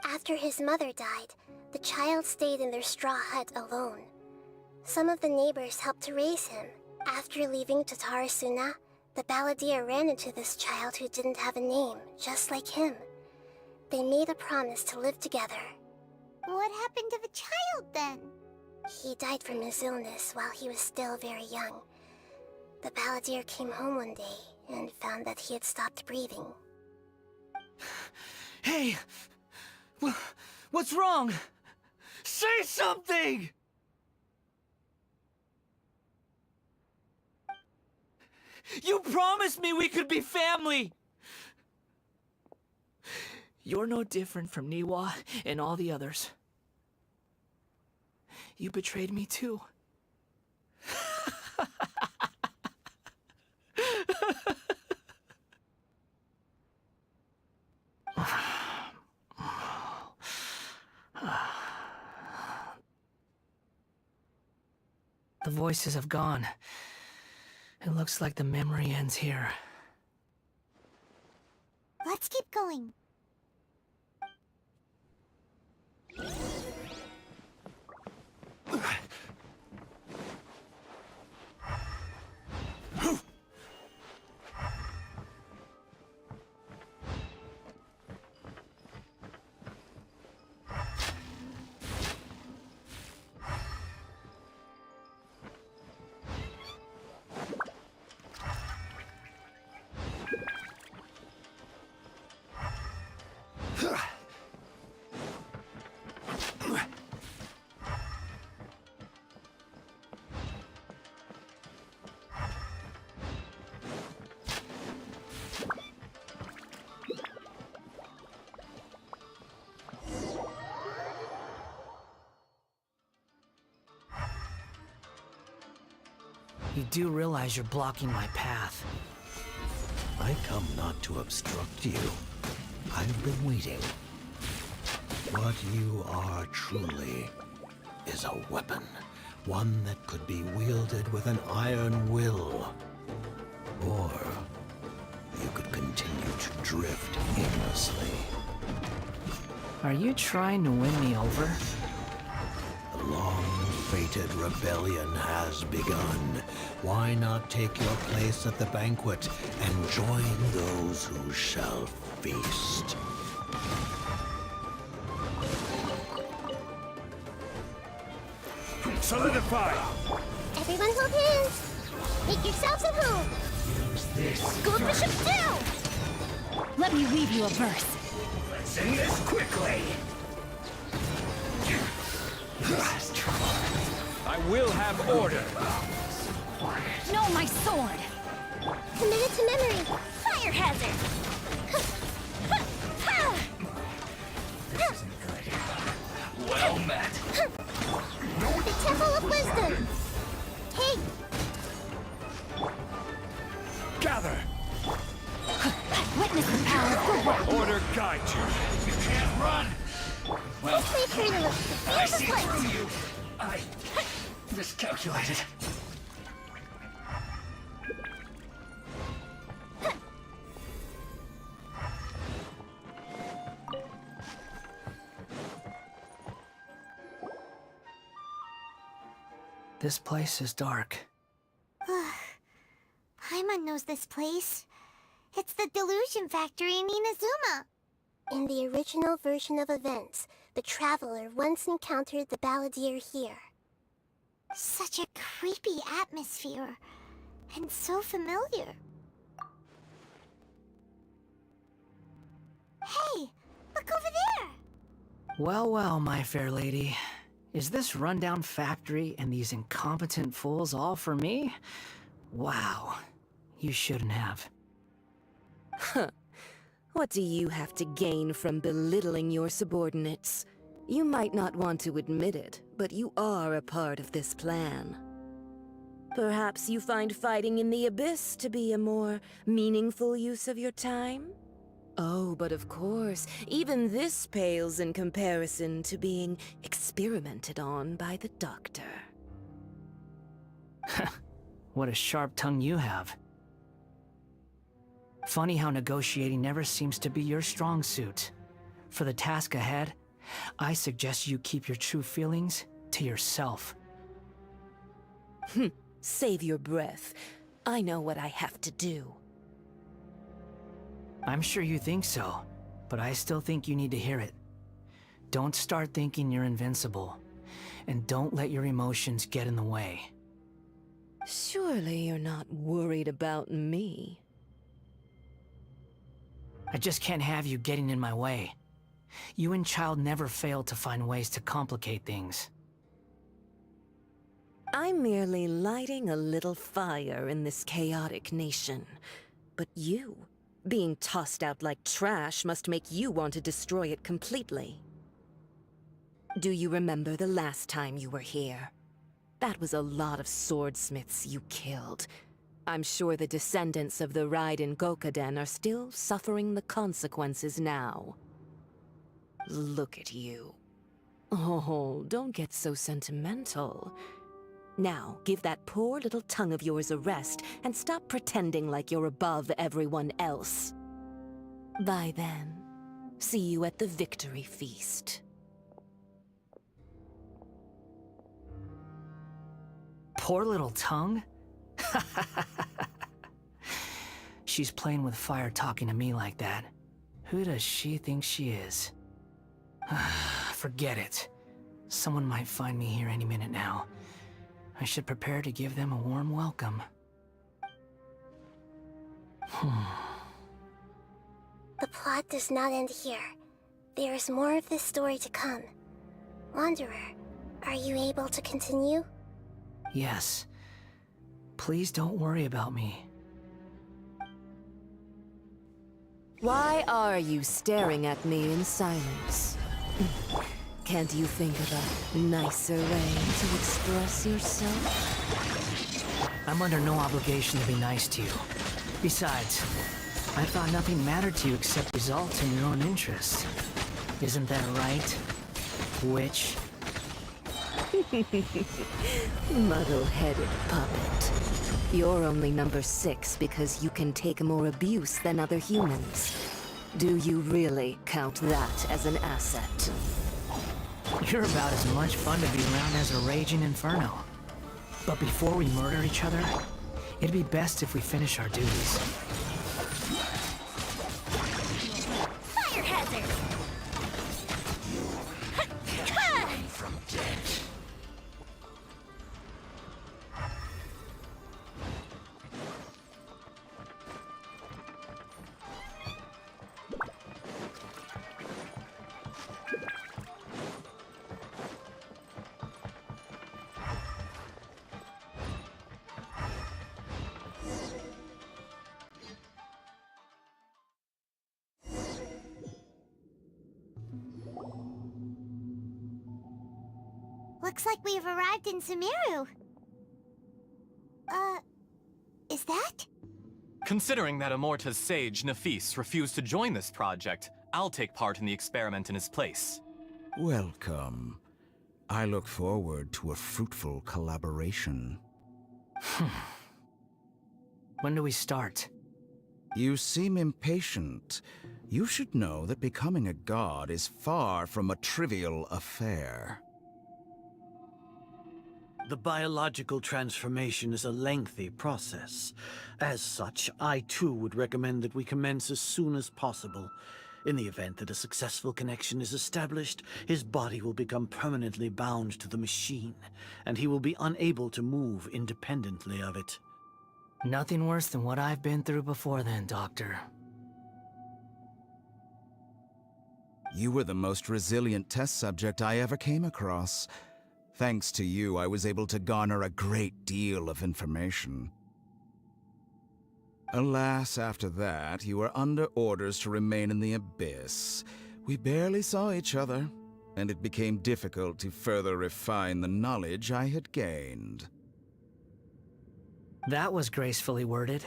Speaker 5: After his mother died, the child stayed in their straw hut alone. Some of the neighbors helped to raise him. After leaving Tatarasuna, the balladeer ran into this child who didn't have a name, just like him. They made a promise to live together.
Speaker 1: What happened to the child then?
Speaker 5: He died from his illness while he was still very young. The balladeer came home one day and found that he had stopped breathing.
Speaker 6: Hey! What's wrong? Say something! You promised me we could be family! You're no different from Niwa and all the others. You betrayed me too. The voices have gone. It looks like the memory ends here.
Speaker 1: Let's keep going.
Speaker 6: You do realize you're blocking my path.
Speaker 14: I come not to obstruct you. I've been waiting. What you are truly is a weapon. One that could be wielded with an iron will. Or you could continue to drift aimlessly.
Speaker 6: Are you trying to win me over?
Speaker 14: The long-fated rebellion has begun. Why not take your place at the banquet and join those who shall feast?
Speaker 11: Solidify!
Speaker 5: Everyone hold hands! Make yourselves at home!
Speaker 1: Gold Bishop down!
Speaker 9: Let me weave you a verse.
Speaker 11: Let's end this quickly!
Speaker 7: This is trouble.
Speaker 11: I will have order!
Speaker 9: No, my sword!
Speaker 5: Committed to memory!
Speaker 1: Fire hazard!
Speaker 7: Well met.
Speaker 5: The Temple of Wisdom! Hey!
Speaker 11: Gather!
Speaker 9: Witness the power of good work!
Speaker 11: Order guide you! You can't run! Well,
Speaker 5: This way, Colonel.
Speaker 7: I see through you. I miscalculated.
Speaker 6: This place is dark.
Speaker 1: Paimon knows this place. It's the Delusion Factory in Inazuma.
Speaker 5: In the original version of events, the Traveler once encountered the balladeer here.
Speaker 1: Such a creepy atmosphere. And so familiar. Hey, look over there!
Speaker 6: Well, well, my fair lady. Is this rundown factory and these incompetent fools all for me? Wow. You shouldn't have.
Speaker 15: Huh. What do you have to gain from belittling your subordinates? You might not want to admit it, but you are a part of this plan. Perhaps you find fighting in the abyss to be a more meaningful use of your time? Oh, but of course, even this pales in comparison to being experimented on by the doctor.
Speaker 6: What a sharp tongue you have. Funny how negotiating never seems to be your strong suit. For the task ahead, I suggest you keep your true feelings to yourself.
Speaker 15: Save your breath. I know what I have to do.
Speaker 6: I'm sure you think so, but I still think you need to hear it. Don't start thinking you're invincible, and don't let your emotions get in the way.
Speaker 15: Surely you're not worried about me.
Speaker 6: I just can't have you getting in my way. You and Child never fail to find ways to complicate things.
Speaker 15: I'm merely lighting a little fire in this chaotic nation. But you, being tossed out like trash, must make you want to destroy it completely. Do you remember the last time you were here? That was a lot of swordsmiths you killed. I'm sure the descendants of the Raiden Gokaden are still suffering the consequences now. Look at you. Oh, don't get so sentimental. Now, give that poor little tongue of yours a rest and stop pretending like you're above everyone else. Bye then. See you at the victory feast.
Speaker 6: Poor little tongue? She's playing with fire talking to me like that. Who does she think she is? Forget it. Someone might find me here any minute now. I should prepare to give them a warm welcome.
Speaker 5: The plot does not end here. There is more of this story to come. Wanderer, are you able to continue?
Speaker 6: Yes. Please don't worry about me.
Speaker 15: Why are you staring at me in silence? Can't you think of a nicer way to express yourself?
Speaker 6: I'm under no obligation to be nice to you. Besides, I thought nothing mattered to you except results in your own interests. Isn't that right, witch?
Speaker 15: Muddle-headed puppet. You're only number 6 because you can take more abuse than other humans. Do you really count that as an asset?
Speaker 6: You're about as much fun to be around as a raging inferno. But before we murder each other, it'd be best if we finish our duties.
Speaker 1: Fire hazard!
Speaker 14: From dead.
Speaker 1: Looks like we've arrived in Sumeru. Is that?
Speaker 16: Considering that Amorta's sage, Nafis, refused to join this project, I'll take part in the experiment in his place.
Speaker 10: Welcome. I look forward to a fruitful collaboration.
Speaker 6: When do we start?
Speaker 10: You seem impatient. You should know that becoming a god is far from a trivial affair.
Speaker 17: The biological transformation is a lengthy process. As such, I too would recommend that we commence as soon as possible. In the event that a successful connection is established, his body will become permanently bound to the machine, and he will be unable to move independently of it.
Speaker 6: Nothing worse than what I've been through before then, Doctor.
Speaker 10: You were the most resilient test subject I ever came across. Thanks to you, I was able to garner a great deal of information. Alas, after that, you were under orders to remain in the abyss. We barely saw each other, and it became difficult to further refine the knowledge I had gained.
Speaker 6: That was gracefully worded.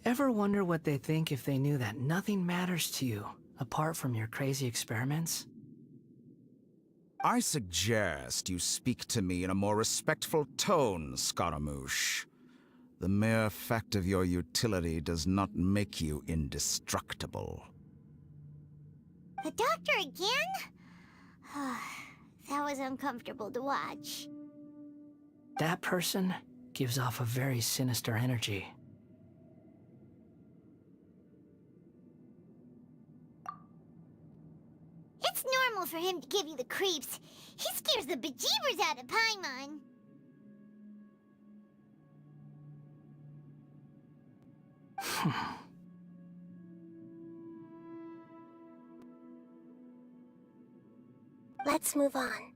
Speaker 6: Ever wonder what they think if they knew that nothing matters to you apart from your crazy experiments?
Speaker 10: I suggest you speak to me in a more respectful tone, Scaramouche. The mere fact of your utility does not make you indestructible.
Speaker 1: The doctor again? That was uncomfortable to watch.
Speaker 6: That person gives off a very sinister energy.
Speaker 1: It's normal for him to give you the creeps. He scares the bejeebers out of Paimon.
Speaker 5: Let's move on.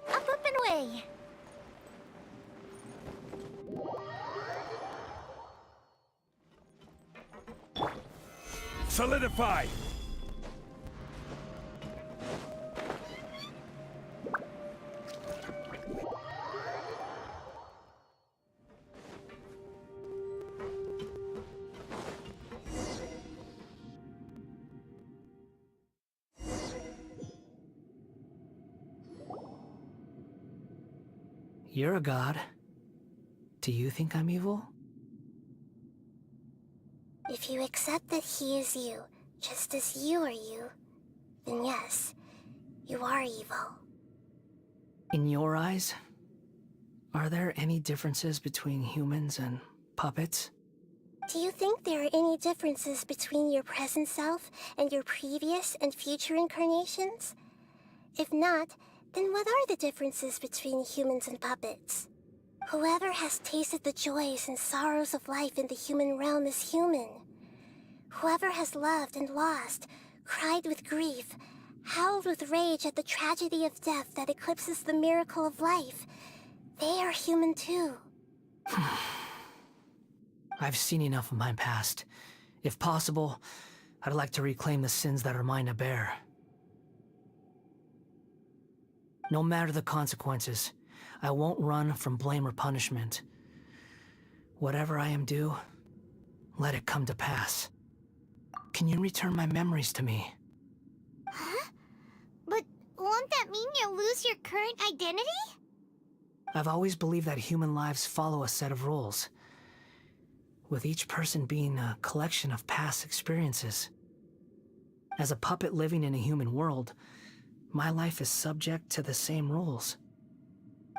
Speaker 1: Up and away.
Speaker 3: Solidify!
Speaker 6: You're a god. Do you think I'm evil?
Speaker 5: If you accept that he is you, just as you are you, then yes, you are evil.
Speaker 6: In your eyes, are there any differences between humans and puppets?
Speaker 5: Do you think there are any differences between your present self and your previous and future incarnations? If not, then what are the differences between humans and puppets? Whoever has tasted the joys and sorrows of life in the human realm is human. Whoever has loved and lost, cried with grief, howled with rage at the tragedy of death that eclipses the miracle of life, they are human too.
Speaker 6: I've seen enough of my past. If possible, I'd like to reclaim the sins that are mine to bear. No matter the consequences, I won't run from blame or punishment. Whatever I am due, let it come to pass. Can you return my memories to me?
Speaker 1: Huh? But won't that mean you'll lose your current identity?
Speaker 6: I've always believed that human lives follow a set of rules, with each person being a collection of past experiences. As a puppet living in a human world, my life is subject to the same rules.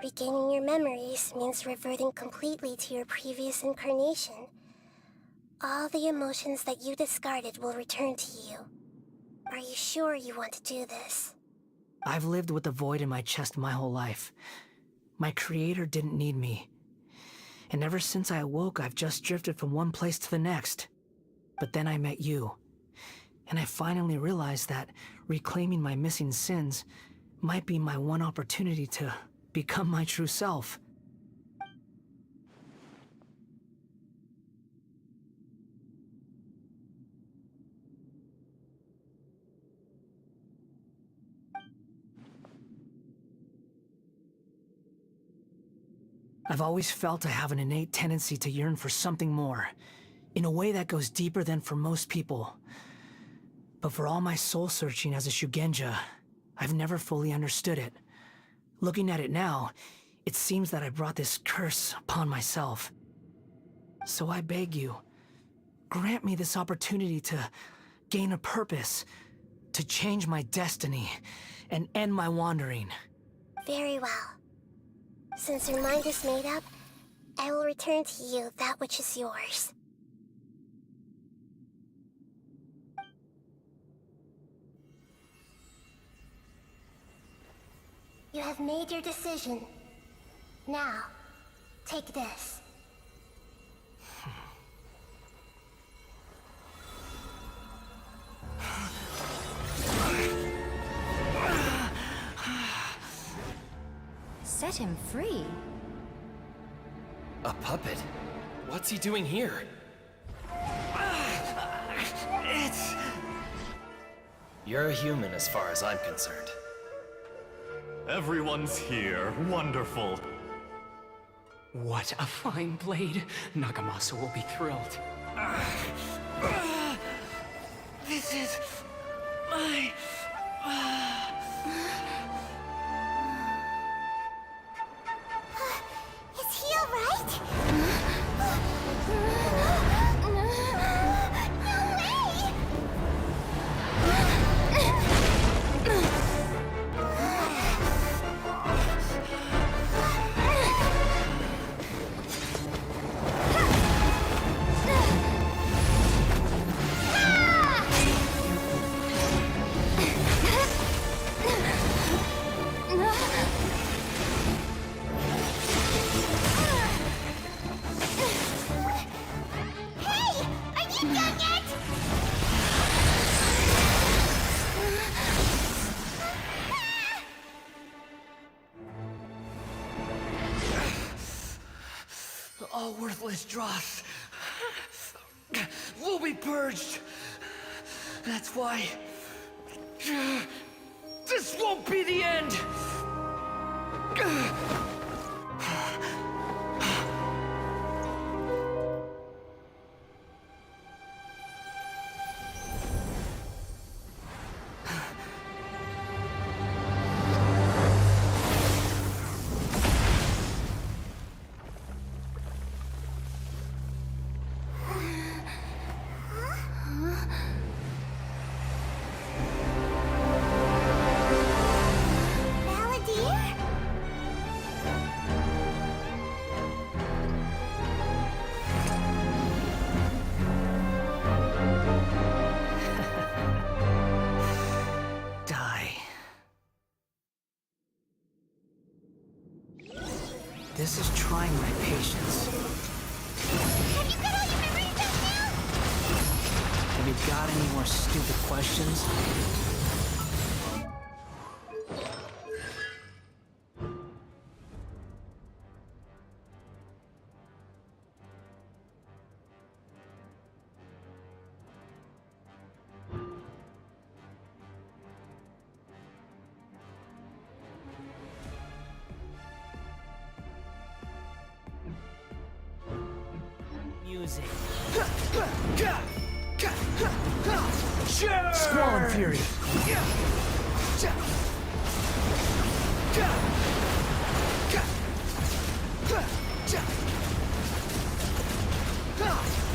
Speaker 5: Regaining your memories means reverting completely to your previous incarnation. All the emotions that you discarded will return to you. Are you sure you want to do this?
Speaker 6: I've lived with a void in my chest my whole life. My creator didn't need me. And ever since I awoke, I've just drifted from one place to the next. But then I met you. And I finally realized that reclaiming my missing sins might be my one opportunity to become my true self. I've always felt I have an innate tendency to yearn for something more, in a way that goes deeper than for most people. But for all my soul-searching as a Shugenja, I've never fully understood it. Looking at it now, it seems that I brought this curse upon myself. So I beg you, grant me this opportunity to gain a purpose, to change my destiny, and end my wandering.
Speaker 5: Very well. Since your mind is made up, I will return to you that which is yours. You have made your decision. Now, take this.
Speaker 18: Set him free?
Speaker 12: A puppet? What's he doing here?
Speaker 18: You're a human as far as I'm concerned.
Speaker 16: Everyone's here. Wonderful.
Speaker 12: What a fine blade. Nagamasa will be thrilled.
Speaker 6: This is my...
Speaker 1: Is he alright? No way! Hey! Are you done yet?
Speaker 6: All worthless dross will be purged. That's why this won't be the end.
Speaker 1: Balladeer?
Speaker 6: Die. This is trying my patience.
Speaker 1: Have you got all your memories back now?
Speaker 6: Have you got any more stupid questions? Music. Squall and Fury.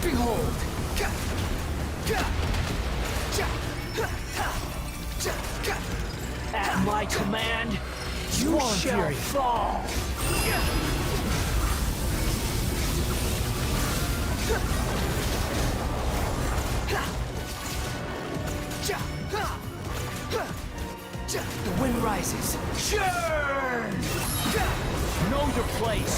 Speaker 6: Behold. At my command, you shall fall. The wind rises. Churn! Know your place.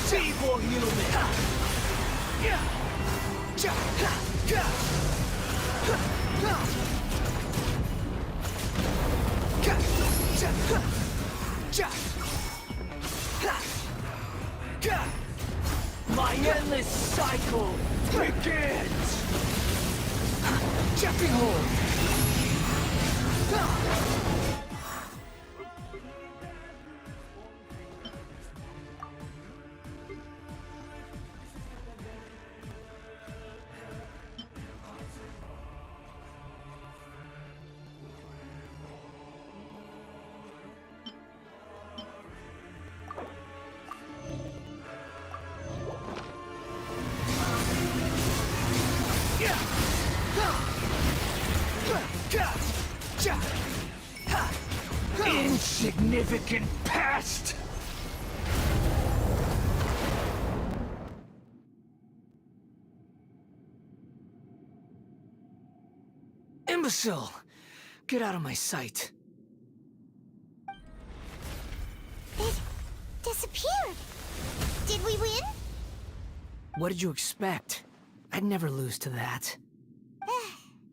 Speaker 6: Feeble human. My endless cycle begins! Behold! Insignificant past! Imbecile! Get out of my sight.
Speaker 1: It disappeared. Did we win?
Speaker 6: What did you expect? I'd never lose to that.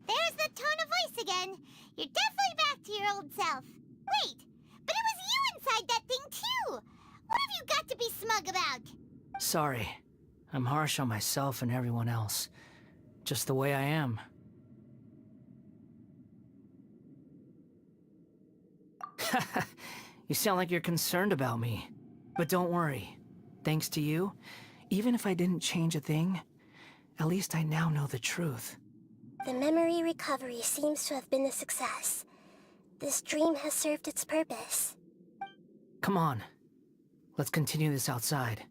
Speaker 1: There's the tone of voice again. You're definitely back to your old self. Wait, but it was you inside that thing too. What have you got to be smug about?
Speaker 6: Sorry. I'm harsh on myself and everyone else. Just the way I am. You sound like you're concerned about me. But don't worry. Thanks to you, even if I didn't change a thing, at least I now know the truth.
Speaker 5: The memory recovery seems to have been a success. This dream has served its purpose.
Speaker 6: Come on. Let's continue this outside.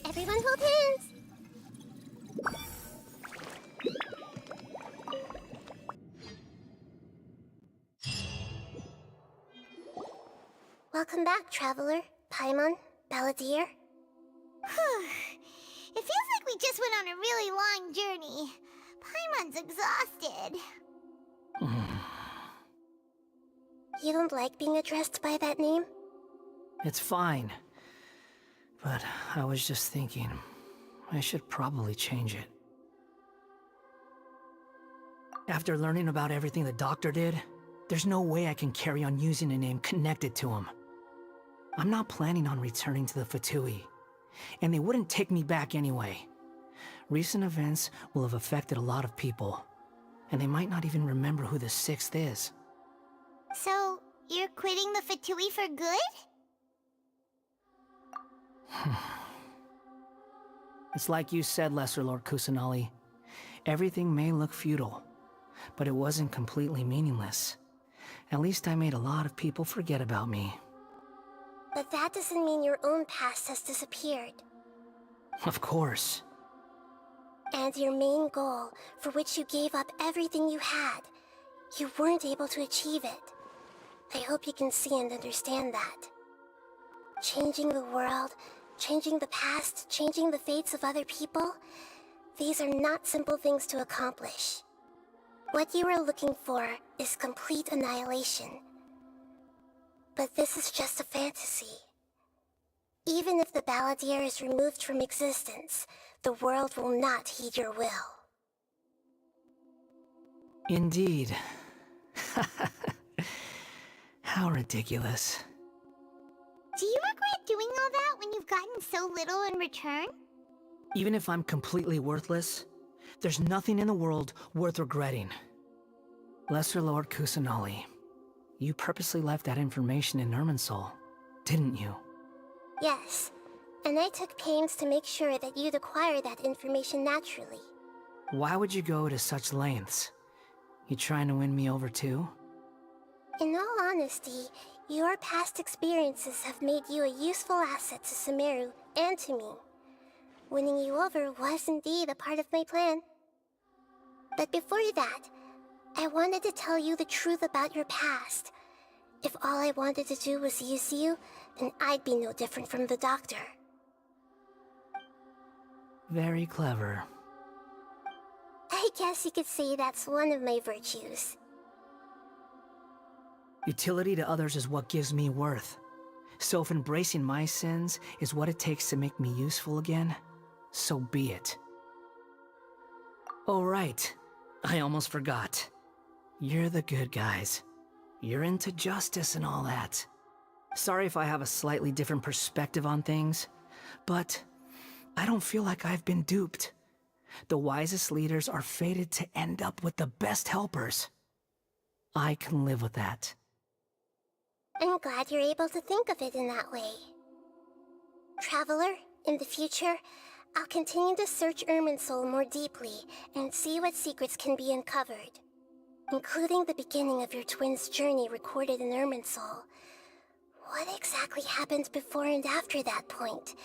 Speaker 5: Everyone hold hands! Welcome back, Traveler, Paimon, Balladeer.
Speaker 1: It feels like we just went on a really long journey. Paimon's exhausted.
Speaker 5: You don't like being addressed by that name?
Speaker 6: It's fine. But I was just thinking, I should probably change it. After learning about everything the doctor did, there's no way I can carry on using a name connected to him. I'm not planning on returning to the Fatui, and they wouldn't take me back anyway. Recent events will have affected a lot of people, and they might not even remember who the Sixth is.
Speaker 1: So, you're quitting the Fatui for good?
Speaker 6: It's like you said, Lesser Lord Kusanali. Everything may look futile, but it wasn't completely meaningless. At least I made a lot of people forget about me.
Speaker 5: But that doesn't mean your own past has disappeared.
Speaker 6: Of course.
Speaker 5: And your main goal, for which you gave up everything you had, you weren't able to achieve it. I hope you can see and understand that. Changing the world, changing the past, changing the fates of other people, these are not simple things to accomplish. What you are looking for is complete annihilation. But this is just a fantasy. Even if the Balladeer is removed from existence, the world will not heed your will.
Speaker 6: Indeed. How ridiculous.
Speaker 1: Do you regret doing all that when you've gotten so little in return?
Speaker 6: Even if I'm completely worthless, there's nothing in the world worth regretting. Lesser Lord Kusanali, you purposely left that information in Irminsul, didn't you?
Speaker 5: Yes, and I took pains to make sure that you'd acquire that information naturally.
Speaker 6: Why would you go to such lengths? You trying to win me over too?
Speaker 5: In all honesty, your past experiences have made you a useful asset to Sumeru and to me. Winning you over was indeed a part of my plan. But before that, I wanted to tell you the truth about your past. If all I wanted to do was use you, then I'd be no different from the doctor.
Speaker 6: Very clever.
Speaker 5: I guess you could say that's one of my virtues.
Speaker 6: Utility to others is what gives me worth. So if embracing my sins is what it takes to make me useful again, so be it. Oh right, I almost forgot. You're the good guys. You're into justice and all that. Sorry if I have a slightly different perspective on things, but I don't feel like I've been duped. The wisest leaders are fated to end up with the best helpers. I can live with that.
Speaker 5: I'm glad you're able to think of it in that way. Traveler, in the future, I'll continue to search Irminsul more deeply and see what secrets can be uncovered, including the beginning of your twins' journey recorded in Irminsul. What exactly happened before and after that point?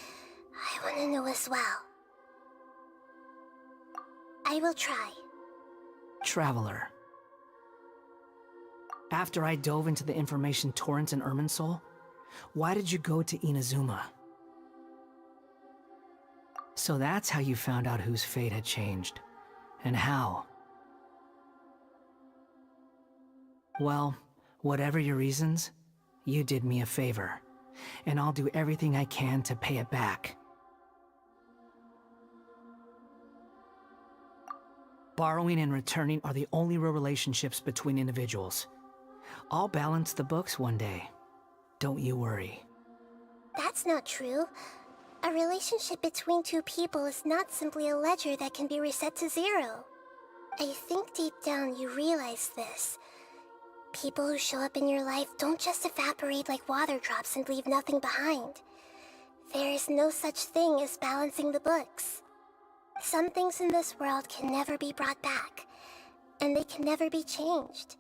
Speaker 5: I want to know as well. I will try.
Speaker 6: Traveler. After I dove into the information torrents in Irminsul, why did you go to Inazuma? So that's how you found out whose fate had changed. And how. Well, Whatever your reasons, you did me a favor, and I'll do everything I can to pay it back. Borrowing and returning are the only real relationships between individuals. I'll balance the books one day. Don't you worry.
Speaker 5: That's not true. A relationship between two people is not simply a ledger that can be reset to zero. I think deep down you realize this. People who show up in your life don't just evaporate like water drops and leave nothing behind. There is no such thing as balancing the books. Some things in this world can never be brought back, and they can never be changed,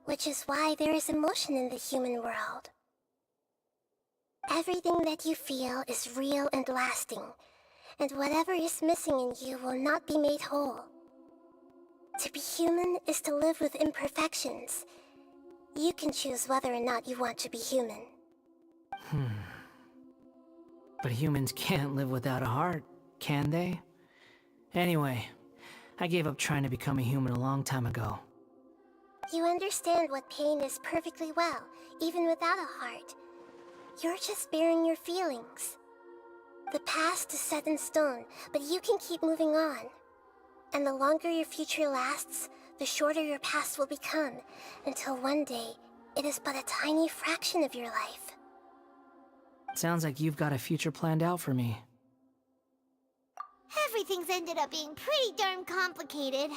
Speaker 5: which is why there is emotion in the human world. Everything that you feel is real and lasting, and whatever is missing in you will not be made whole. To be human is to live with imperfections. You can choose whether or not you want to be human.
Speaker 6: But humans can't live without a heart, can they? Anyway, I gave up trying to become a human a long time ago.
Speaker 5: You understand what pain is perfectly well, even without a heart. You're just bearing your feelings. The past is set in stone, but you can keep moving on. And the longer your future lasts, the shorter your past will become, until one day, it is but a tiny fraction of your life.
Speaker 6: Sounds like you've got a future planned out for me.
Speaker 1: Everything's ended up being pretty darn complicated.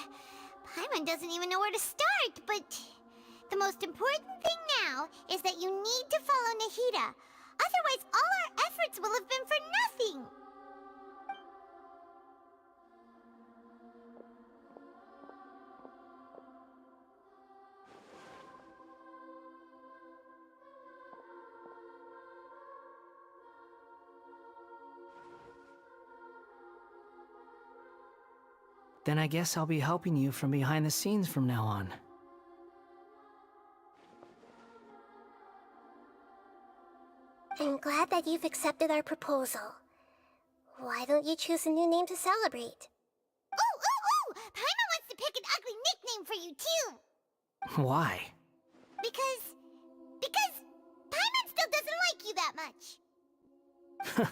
Speaker 1: Paimon doesn't even know where to start, but the most important thing now is that you need to follow Nahida. Otherwise, all our efforts will have been for nothing.
Speaker 6: Then I guess I'll be helping you from behind the scenes from now on.
Speaker 5: I'm glad that you've accepted our proposal. Why don't you choose a new name to celebrate?
Speaker 1: Ooh! Paimon wants to pick an ugly nickname for you, too!
Speaker 6: Why?
Speaker 1: Because Paimon still doesn't like you that much.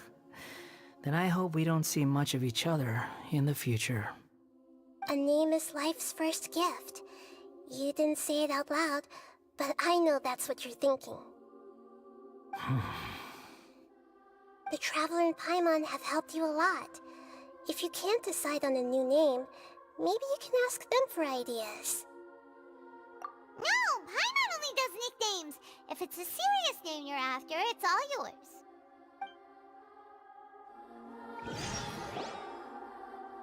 Speaker 6: Then I hope we don't see much of each other in the future.
Speaker 5: A name is life's first gift. You didn't say it out loud, but I know that's what you're thinking. The Traveler and Paimon have helped you a lot. If you can't decide on a new name, maybe you can ask them for ideas.
Speaker 1: No! Paimon only does nicknames! If it's a serious name you're after, it's all yours.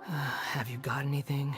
Speaker 6: Have you got anything?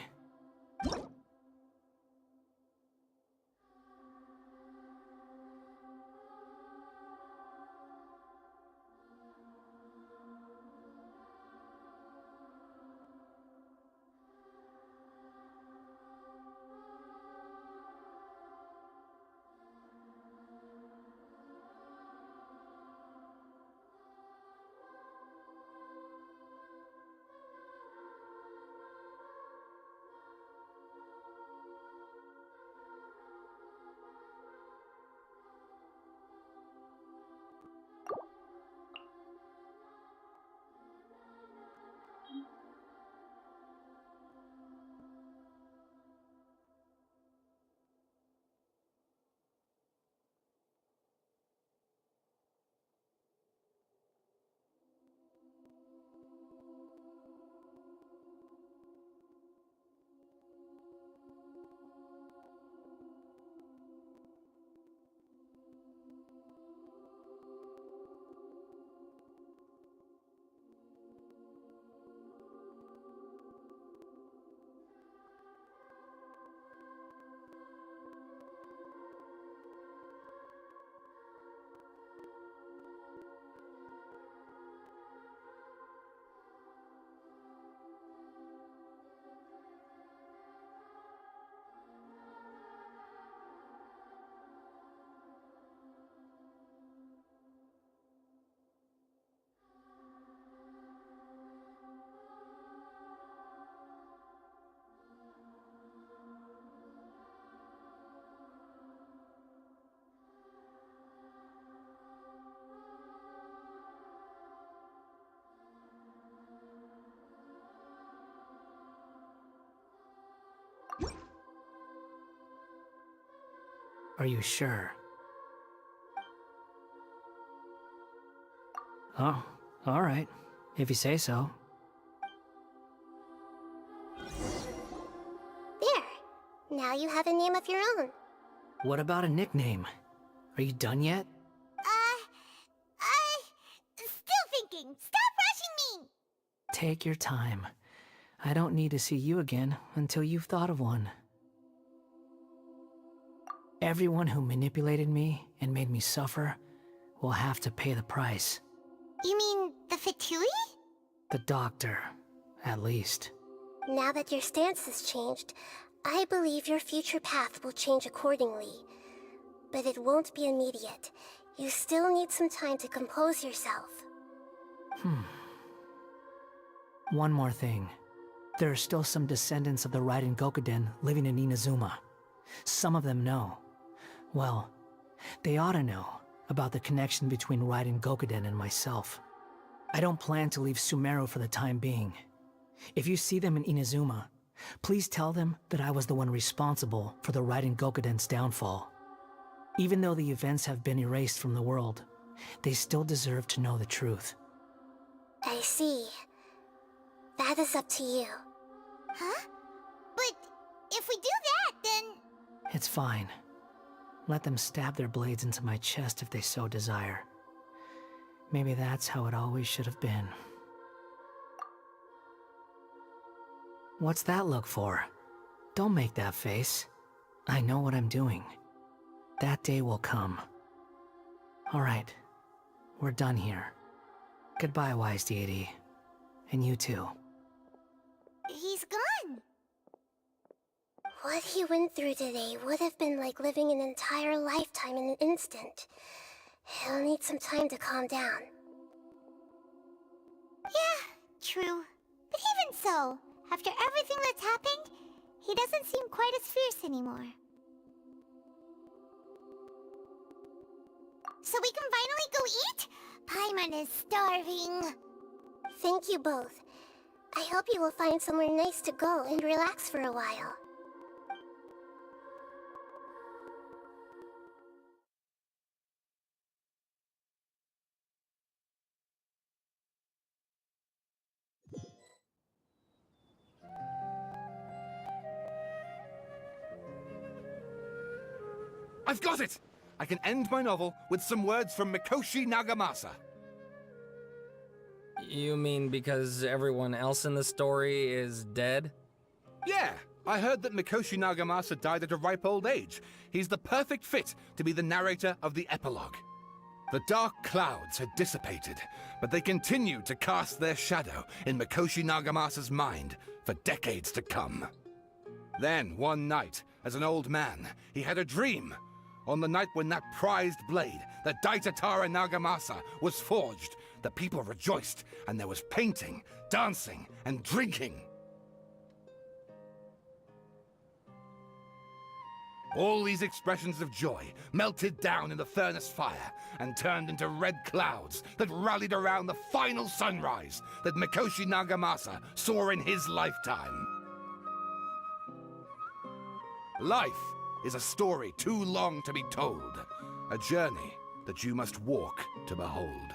Speaker 6: Are you sure? Oh, alright. If you say so.
Speaker 5: There. Now you have a name of your own.
Speaker 6: What about a nickname? Are you done yet?
Speaker 1: Still thinking. Stop rushing me!
Speaker 6: Take your time. I don't need to see you again until you've thought of one. Everyone who manipulated me and made me suffer will have to pay the price.
Speaker 1: You mean the Fatui?
Speaker 6: The doctor, at least.
Speaker 5: Now that your stance has changed, I believe your future path will change accordingly. But it won't be immediate. You still need some time to compose yourself.
Speaker 6: One more thing. There are still some descendants of the Raiden Gokuden living in Inazuma. Some of them know. Well, they ought to know about the connection between Raiden Gokuden and myself. I don't plan to leave Sumeru for the time being. If you see them in Inazuma, please tell them that I was the one responsible for the Raiden Gokuden's downfall. Even though the events have been erased from the world, they still deserve to know the truth.
Speaker 5: I see. That is up to you.
Speaker 1: Huh? But if we do that, then...
Speaker 6: It's fine. Let them stab their blades into my chest if they so desire. Maybe that's how it always should have been. What's that look for? Don't make that face. I know what I'm doing. That day will come. Alright, we're done here. Goodbye, wise deity. And you too.
Speaker 1: He's gone.
Speaker 5: What he went through today would have been like living an entire lifetime in an instant. He'll need some time to calm down.
Speaker 1: Yeah, true. But even so, after everything that's happened, he doesn't seem quite as fierce anymore. So we can finally go eat? Paimon is starving.
Speaker 5: Thank you both. I hope you will find somewhere nice to go and relax for a while.
Speaker 3: I've got it! I can end my novel with some words from Mikoshi Nagamasa.
Speaker 4: You mean because everyone else in the story is dead?
Speaker 3: Yeah, I heard that Mikoshi Nagamasa died at a ripe old age. He's the perfect fit to be the narrator of the epilogue. The dark clouds had dissipated, but they continued to cast their shadow in Mikoshi Nagamasa's mind for decades to come. Then, one night, as an old man, he had a dream. On the night when that prized blade, the Daitatara Nagamasa, was forged, the people rejoiced, and there was painting, dancing, and drinking. All these expressions of joy melted down in the furnace fire and turned into red clouds that rallied around the final sunrise that Mikoshi Nagamasa saw in his lifetime. Life is a story too long to be told, a journey that you must walk to behold.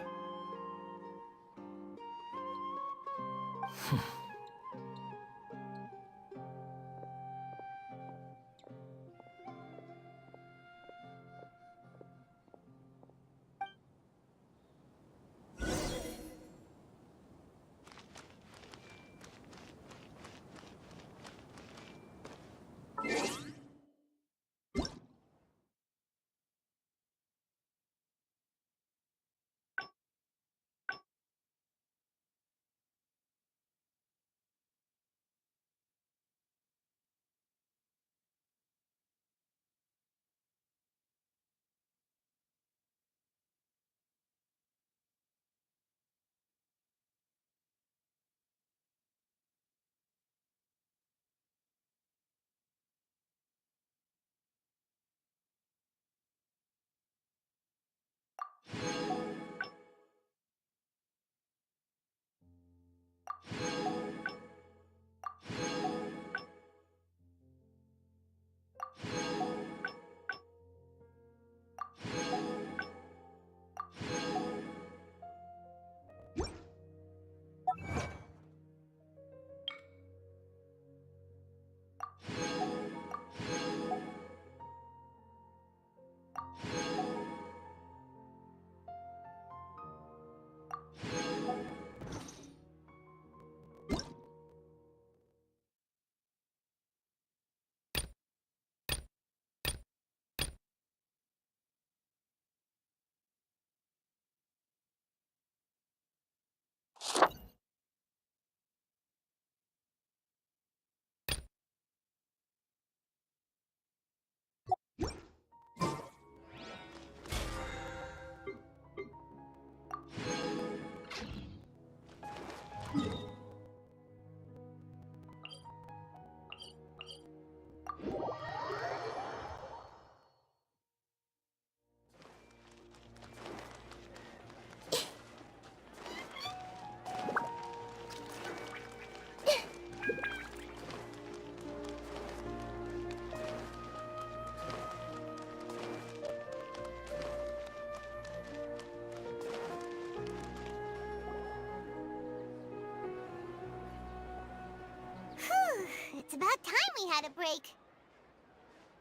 Speaker 1: about time we had a break.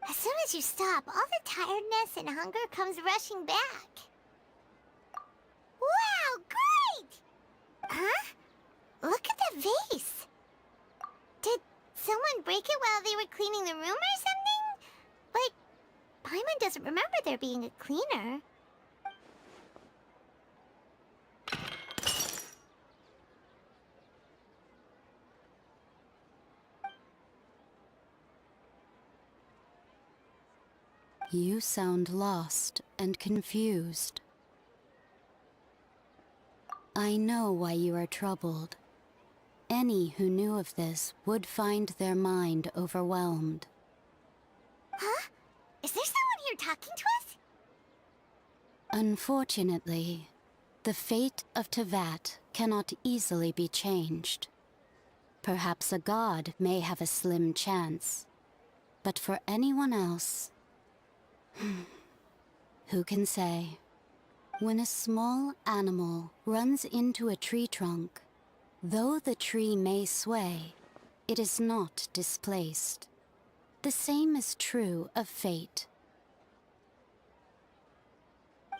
Speaker 1: As soon as you stop, all the tiredness and hunger comes rushing back. Wow, great! Huh? Look at the vase. Did someone break it while they were cleaning the room or something? But Paimon doesn't remember there being a cleaner.
Speaker 19: You sound lost and confused. I know why you are troubled. Any who knew of this would find their mind overwhelmed.
Speaker 1: Huh? Is there someone here talking to us?
Speaker 19: Unfortunately, the fate of Tevat cannot easily be changed. Perhaps a god may have a slim chance, but for anyone else, who can say? When a small animal runs into a tree trunk, though the tree may sway, it is not displaced. The same is true of fate.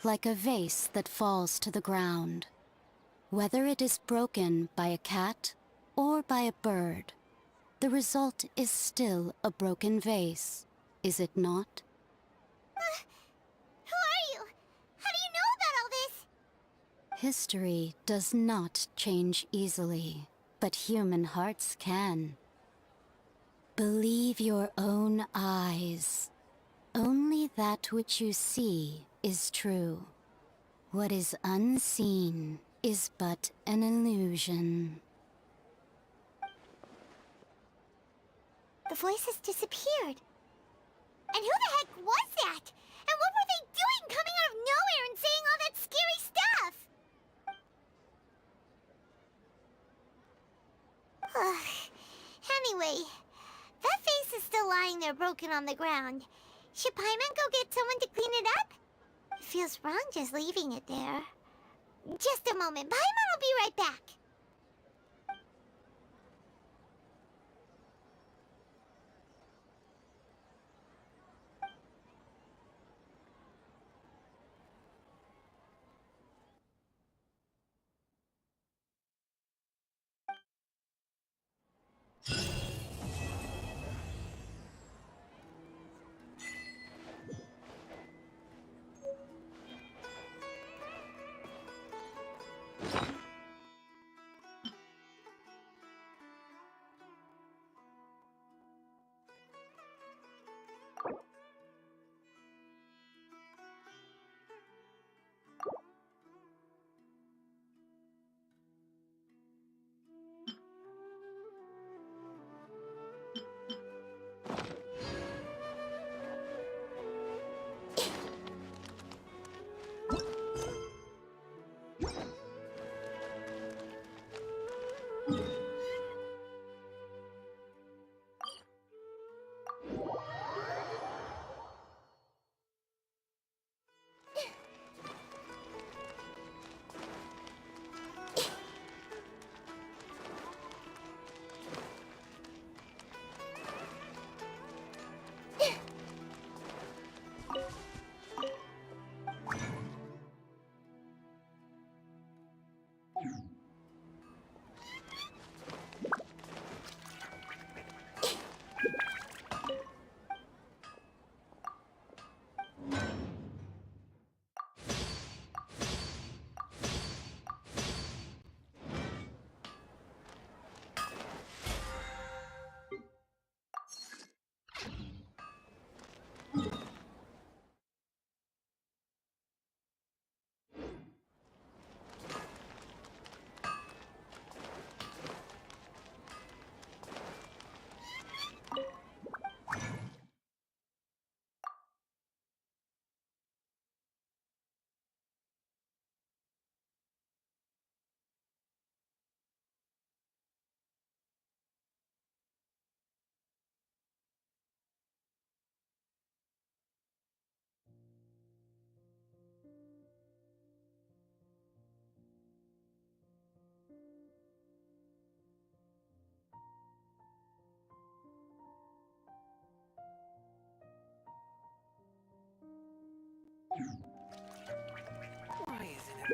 Speaker 19: Like a vase that falls to the ground, whether it is broken by a cat or by a bird, the result is still a broken vase, is it not?
Speaker 1: Who are you? How do you know about all this?
Speaker 19: History does not change easily, but human hearts can. Believe your own eyes. Only that which you see is true. What is unseen is but an illusion.
Speaker 1: The voices disappeared. And who the heck was that? And what were they doing coming out of nowhere and saying all that scary stuff? Anyway, that vase is still lying there broken on the ground. Should Paimon go get someone to clean it up? It feels wrong just leaving it there. Just a moment. Paimon will be right back.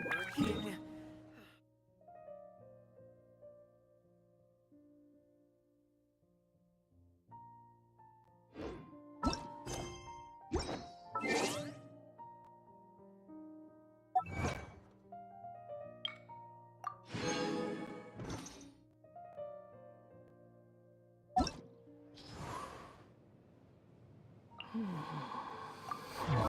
Speaker 3: Working